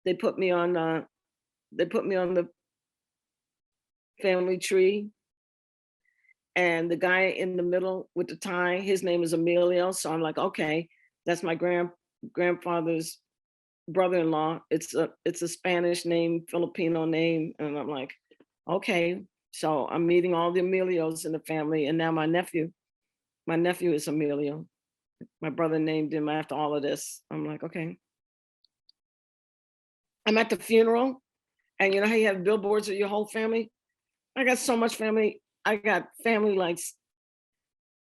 S1: the family tree. And the guy in the middle with the tie, his name is Emilio. So I'm like, okay, that's my grandfather's brother-in-law. It's a Spanish name, Filipino name. And I'm like, okay. So I'm meeting all the Emilios in the family. And now my nephew is Emilio. My brother named him after all of this. I'm like, okay. I'm at the funeral, and you know how you have billboards of your whole family? I got so much family. I got family like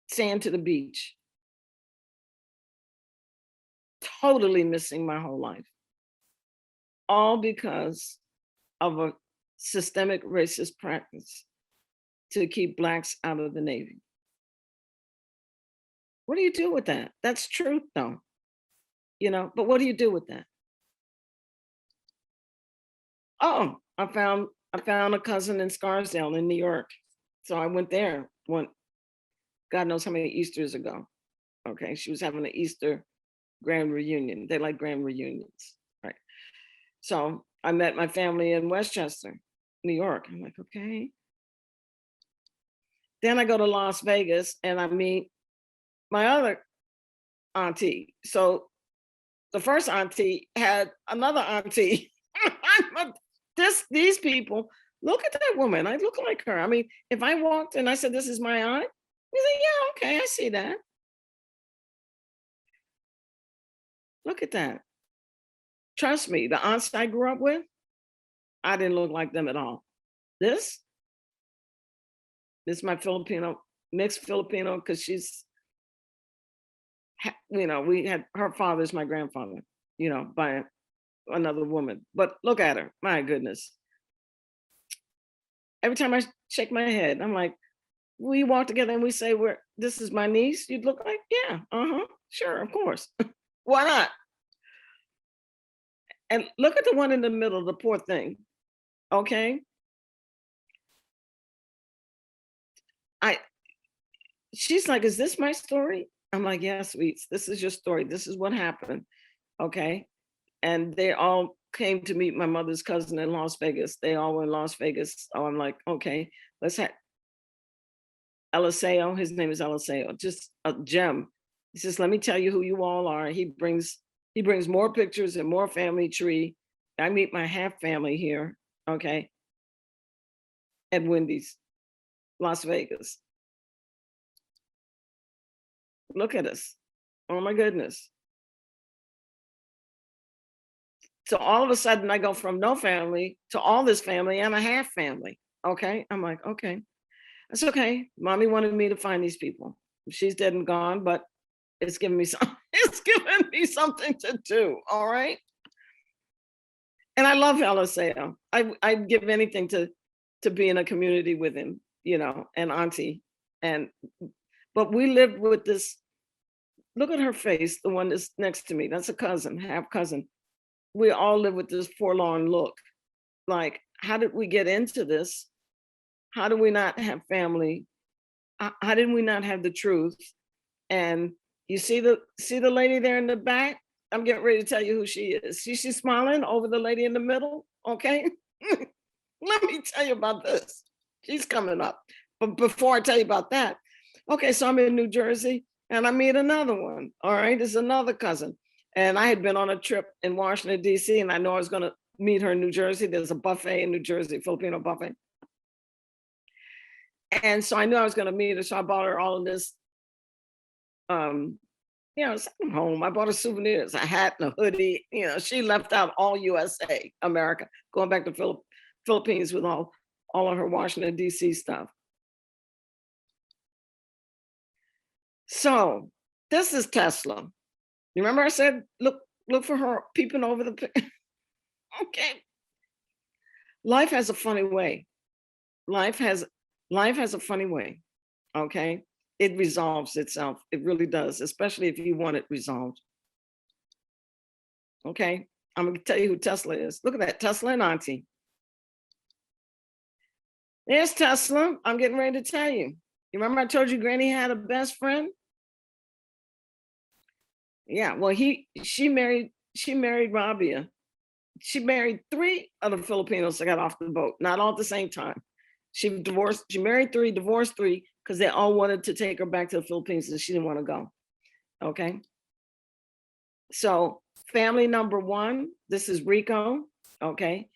S1: sand to the beach. Totally missing my whole life. All because of a systemic racist practice to keep Blacks out of the Navy. What do you do with that? That's truth though, but what do you do with that? Oh, I found a cousin in Scarsdale in New York. So I went there God knows how many Easters ago. Okay, she was having an Easter grand reunion. They like grand reunions, right? So I met my family in Westchester, New York. I'm like, okay. Then I go to Las Vegas and I meet my other auntie. So the first auntie had another auntie. These people, look at that woman. I look like her. I mean, if I walked and I said, this is my aunt, you say, yeah, okay, I see that. Look at that. Trust me, the aunts I grew up with, I didn't look like them at all. This is my Filipino, mixed Filipino, because she's, we had, her father's my grandfather, by another woman. But look at her, my goodness. Every time I shake my head, I'm like, we walk together and we say, this is my niece. You'd look like, yeah, sure, of course. Why not? And look at the one in the middle, the poor thing. Okay. She's like, is this my story? I'm like, yeah, sweets. This is your story. This is what happened. Okay. and they all came to meet my mother's cousin in Las Vegas. They all were in Las Vegas. So I'm like, okay, let's have Eliseo. His name is Eliseo, just a gem. He says, let me tell you who you all are. He brings more pictures and more family tree. I meet my half family here, okay, at Wendy's, Las Vegas. Look at us. Oh my goodness. So all of a sudden I go from no family to all this family and a half family. Okay. I'm like, okay, that's okay. Mommy wanted me to find these people. She's dead and gone, but it's giving me some, it's giving me something to do. All right. And I love Eliseo. I'd give anything to be in a community with him, and Auntie. And but we lived with this. Look at her face, the one that's next to me. That's a cousin, half cousin. We all live with this forlorn look. Like, how did we get into this? How do we not have family? How did we not have the truth? And you see the lady there in the back? I'm getting ready to tell you who she is. She's smiling over the lady in the middle. Okay. Let me tell you about this. She's coming up. But before I tell you about that, okay, so I'm in New Jersey and I meet another one. All right, there's another cousin. And I had been on a trip in Washington, D.C., and I know I was going to meet her in New Jersey. There's a buffet in New Jersey, Filipino buffet. And so I knew I was going to meet her. So I bought her all of this. Sent home. I bought her souvenirs, a hat and a hoodie. She left out all USA, America, going back to Philippines with all of her Washington, D.C. stuff. So this is Tesla. You remember I said, look for her peeping over the okay. Life has a funny way. Life has a funny way. Okay. It resolves itself. It really does, especially if you want it resolved. Okay. I'm going to tell you who Tesla is. Look at that, Tesla and Auntie. There's Tesla. I'm getting ready to tell you. You remember I told you Granny had a best friend? Yeah, well, she married Rabia. She married 3 other Filipinos that got off the boat, not all at the same time. She married 3, divorced 3, because they all wanted to take her back to the Philippines and she didn't want to go. Okay. So family number 1, this is Rico. Okay.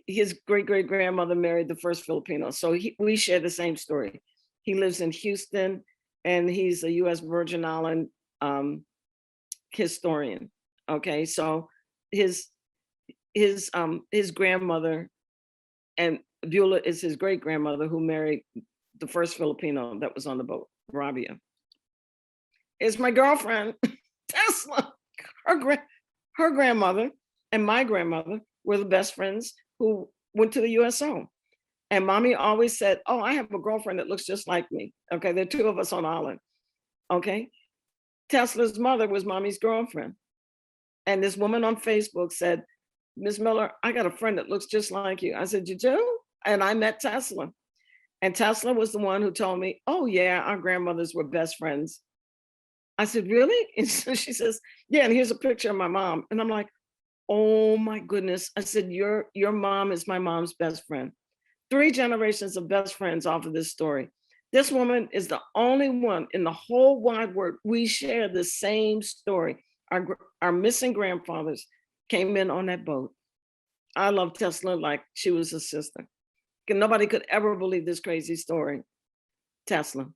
S1: His great-great-grandmother married the first Filipino. So we share the same story. He lives in Houston and he's a US Virgin Island historian. Okay. So his grandmother, and Beulah is his great-grandmother, who married the first Filipino that was on the boat, Rabia. It's my girlfriend, Tesla. Her grandmother and my grandmother were the best friends who went to the USO. And mommy always said, oh, I have a girlfriend that looks just like me. Okay, there are 2 of us on island. Okay. Tesla's mother was mommy's girlfriend. And this woman on Facebook said, Miss Miller, I got a friend that looks just like you. I said, you do? And I met Tesla. And Tesla was the one who told me, oh yeah, our grandmothers were best friends. I said, really? And so she says, yeah, and here's a picture of my mom. And I'm like, oh my goodness. I said, your mom is my mom's best friend. 3 generations of best friends off of this story. This woman is the only one in the whole wide world. We share the same story. Our missing grandfathers came in on that boat. I love Tesla like she was a sister. Nobody could ever believe this crazy story. Tesla.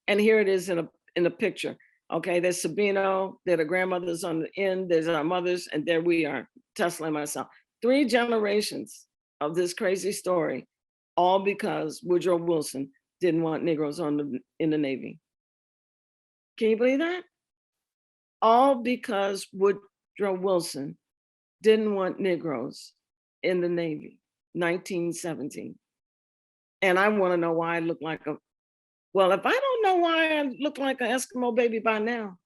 S1: And here it is in a picture. Okay, there's Sabino, there are the grandmothers on the end, there's our mothers, and there we are, Tesla and myself. 3 generations of this crazy story, all because Woodrow Wilson didn't want Negroes in the Navy. Can you believe that? All because Woodrow Wilson didn't want Negroes in the Navy, 1917. And I want to know why I look like well, if I don't know why I look like an Eskimo baby by now,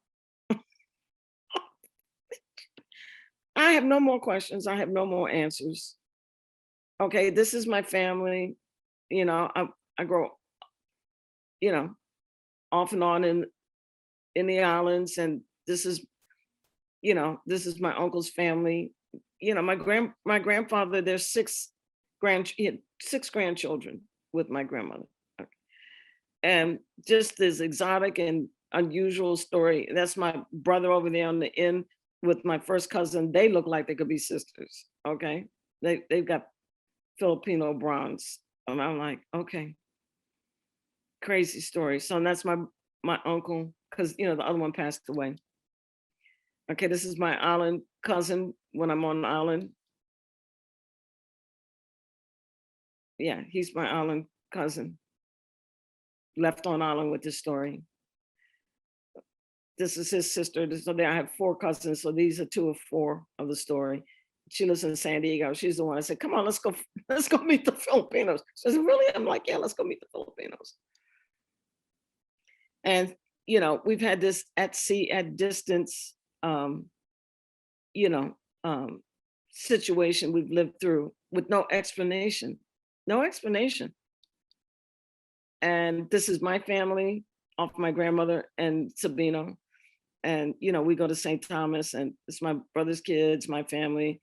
S1: I have no more questions. I have no more answers. Okay, this is my family. I grow, off and on in the islands, and this is this is my uncle's family. My grandfather, there's he had 6 grandchildren with my grandmother. And just this exotic and unusual story. That's my brother over there on the end with my first cousin. They look like they could be sisters. Okay. They've got Filipino bronze. And I'm like, okay, crazy story. So that's my uncle, because the other one passed away. Okay, this is my island cousin when I'm on the island. Yeah, he's my island cousin. Left on island with this story. This is his sister. So there I have 4 cousins. So these are 2 of 4 of the story. She lives in San Diego. She's the one I said, come on, let's go meet the Filipinos. She said, really? I'm like, yeah, let's go meet the Filipinos. And we've had this at sea, at distance, situation we've lived through with no explanation. No explanation. And this is my family, off my grandmother and Sabino. And we go to St. Thomas, and it's my brother's kids, my family.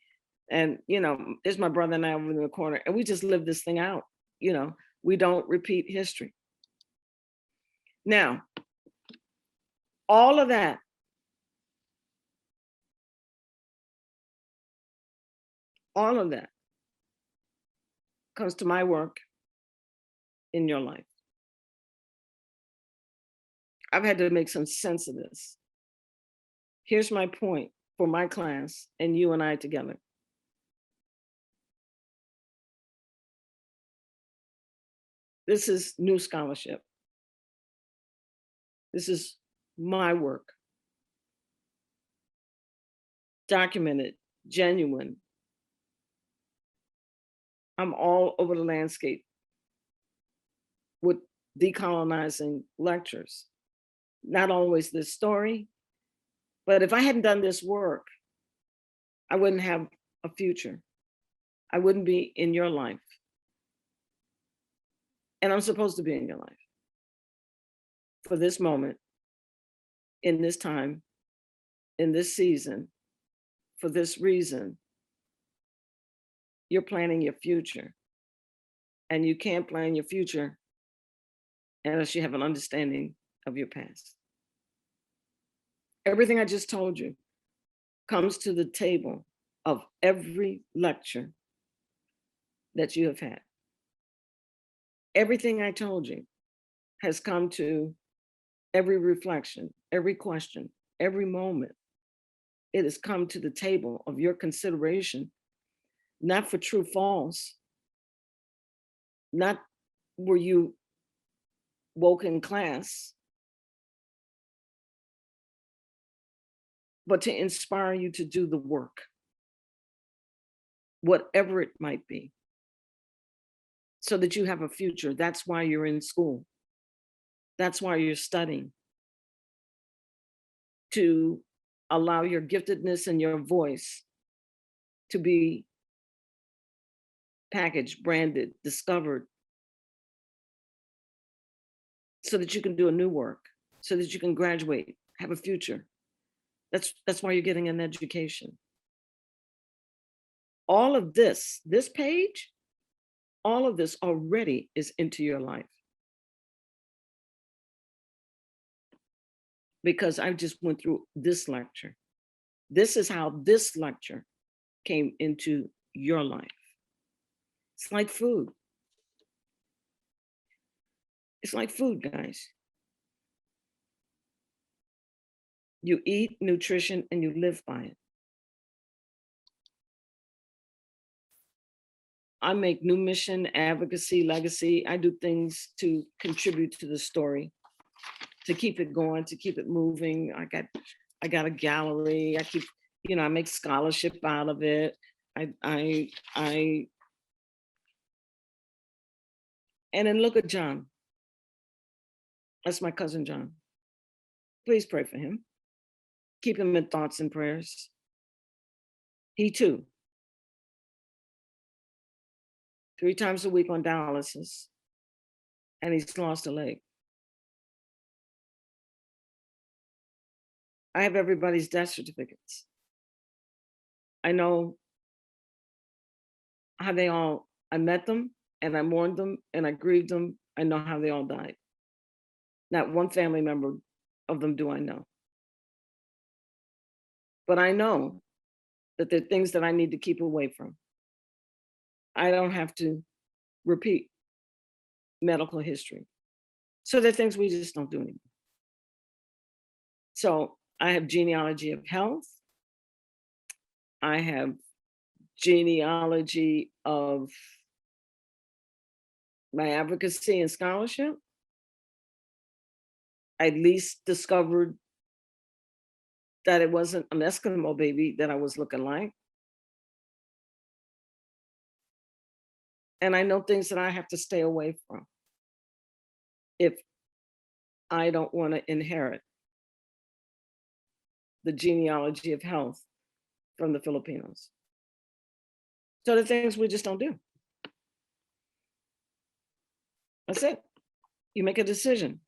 S1: And there's my brother and I over in the corner, and we just live this thing out. We don't repeat history. Now, all of that comes to my work in your life. I've had to make some sense of this. Here's my point for my class and you and I together. This is new scholarship. This is my work. Documented, genuine. I'm all over the landscape with decolonizing lectures. Not always this story, but if I hadn't done this work, I wouldn't have a future. I wouldn't be in your life. And I'm supposed to be in your life for this moment, in this time, in this season, for this reason. You're planning your future. And you can't plan your future unless you have an understanding of your past. Everything I just told you comes to the table of every lecture that you have had. Everything I told you has come to every reflection, every question, every moment. It has come to the table of your consideration, not for true false, not were you woke in class, but to inspire you to do the work, whatever it might be, so that you have a future. That's why you're in school. That's why you're studying, to allow your giftedness and your voice to be packaged, branded, discovered, so that you can do a new work, so that you can graduate, have a future. That's why you're getting an education. All of this page, all of this already is into your life. Because I just went through this lecture. This is how this lecture came into your life. It's like food. It's like food, guys. You eat nutrition and you live by it. I make new mission, advocacy, legacy. I do things to contribute to the story, to keep it going, to keep it moving. I got a gallery. I keep, I make scholarship out of it. And then look at John. That's my cousin John. Please pray for him. Keep him in thoughts and prayers. He too, 3 times a week on dialysis, and he's lost a leg. I have everybody's death certificates. I know how they all, I met them and I mourned them and I grieved them. I know how they all died. Not one family member of them do I know. But I know that there are things that I need to keep away from. I don't have to repeat medical history. So there are things we just don't do anymore. So I have genealogy of health. I have genealogy of my advocacy and scholarship. I at least discovered that it wasn't an Eskimo baby that I was looking like. And I know things that I have to stay away from if I don't want to inherit the genealogy of health from the Filipinos. So the things we just don't do. That's it. You make a decision.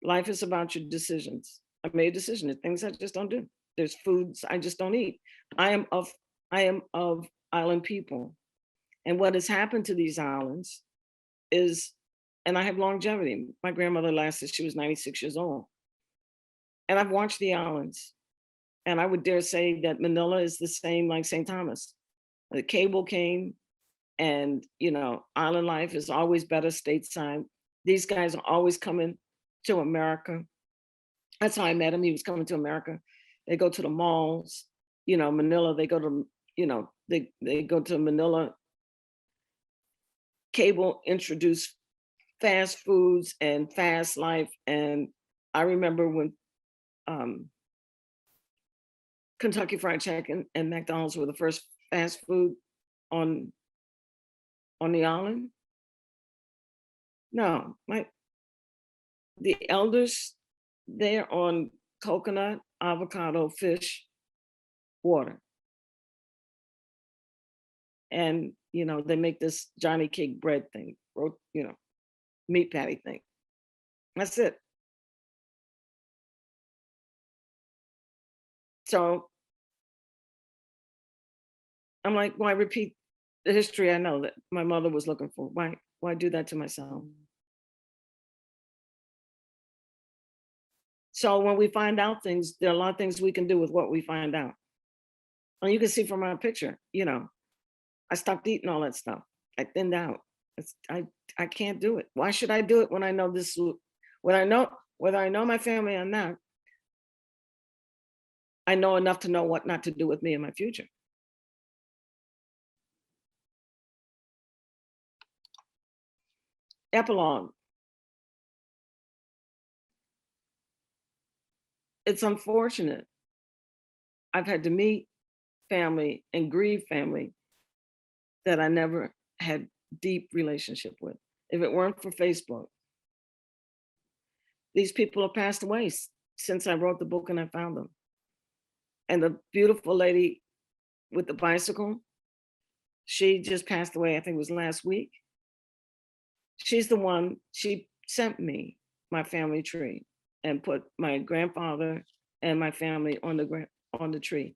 S1: Life is about your decisions. I made a decision. There's things I just don't do. There's foods I just don't eat. I am of island people. And what has happened to these islands is, and I have longevity. My grandmother lasted, she was 96 years old. And I've watched the islands. And I would dare say that Manila is the same like St. Thomas. The cable came and, island life is always better stateside. These guys are always coming to America. That's how I met him. He was coming to America. They go to the malls, Manila, they go to, they go to Manila. Cable introduced fast foods and fast life. And I remember when Kentucky Fried Chicken and McDonald's were the first fast food on the island. No, the elders, they're on coconut, avocado, fish, water. And, they make this Johnny cake bread thing, meat patty thing. That's it. So I'm like, why repeat the history I know that my mother was looking for? Why do that to myself? So when we find out things, there are a lot of things we can do with what we find out. And you can see from my picture, I stopped eating all that stuff. I thinned out. I can't do it. Why should I do it when I know this? When I know whether I know my family or not, I know enough to know what not to do with me in my future. Epilogue. It's unfortunate. I've had to meet family and grieve family that I never had deep relationship with. If it weren't for Facebook, these people have passed away since I wrote the book and I found them. And the beautiful lady with the bicycle, she just passed away, I think it was last week. She's the one, she sent me my family tree and put my grandfather and my family on the tree.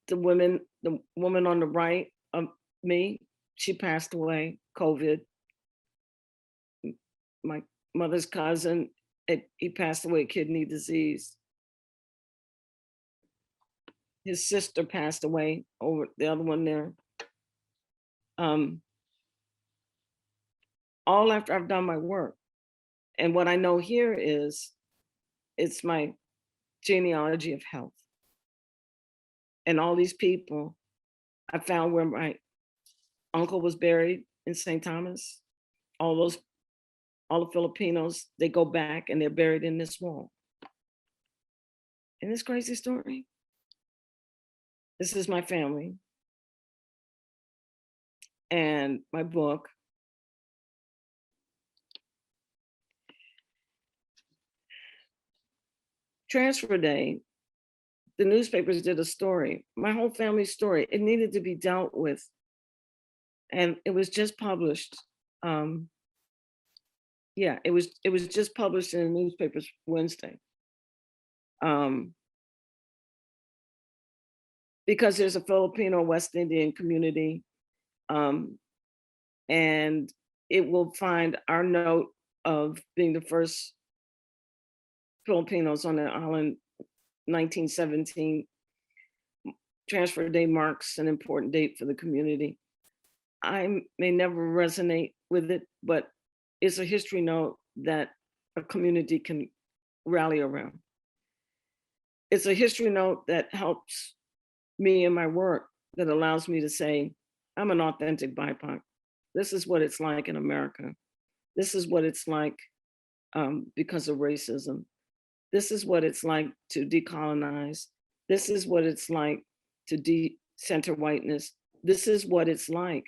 S1: The woman on the right of me, she passed away, COVID. My mother's cousin, he passed away, kidney disease. His sister passed away, over the other one there. All after I've done my work. And what I know here is, it's my genealogy of health. And all these people, I found where my uncle was buried in St. Thomas. All the Filipinos, they go back and they're buried in this wall. In this crazy story, this is my family and my book. Transfer day, the newspapers did a story, my whole family's story. It needed to be dealt with. And it was just published. It was just published in the newspapers Wednesday. because there's a Filipino West Indian community, and it will find our note of being the first Filipinos on the island, 1917. Transfer Day marks an important date for the community. I may never resonate with it, but it's a history note that a community can rally around. It's a history note that helps me in my work, that allows me to say, I'm an authentic BIPOC. This is what it's like in America. This is what it's like because of racism. This is what it's like to decolonize. This is what it's like to decenter whiteness. This is what it's like.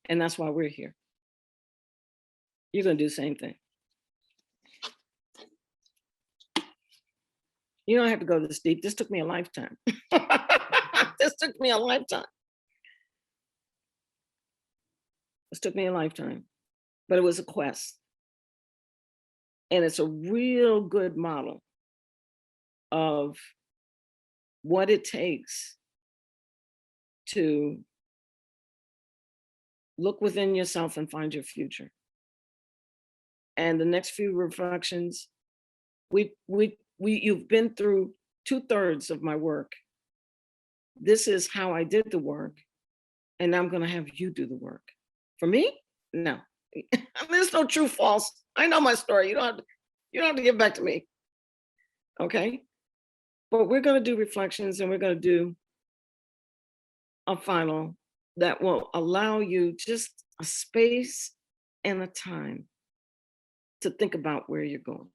S1: And that's why we're here. You're gonna do the same thing. You don't have to go this deep. This took me a lifetime. This took me a lifetime. This took me a lifetime, but it was a quest. And it's a real good model of what it takes to look within yourself and find your future. And the next few reflections, you've been through 2/3 of my work. This is how I did the work, and I'm gonna have you do the work. For me, no. There's no true false. I know my story. You don't have to give back to me. Okay? But we're gonna do reflections, and we're gonna do a final that will allow you just a space and a time to think about where you're going.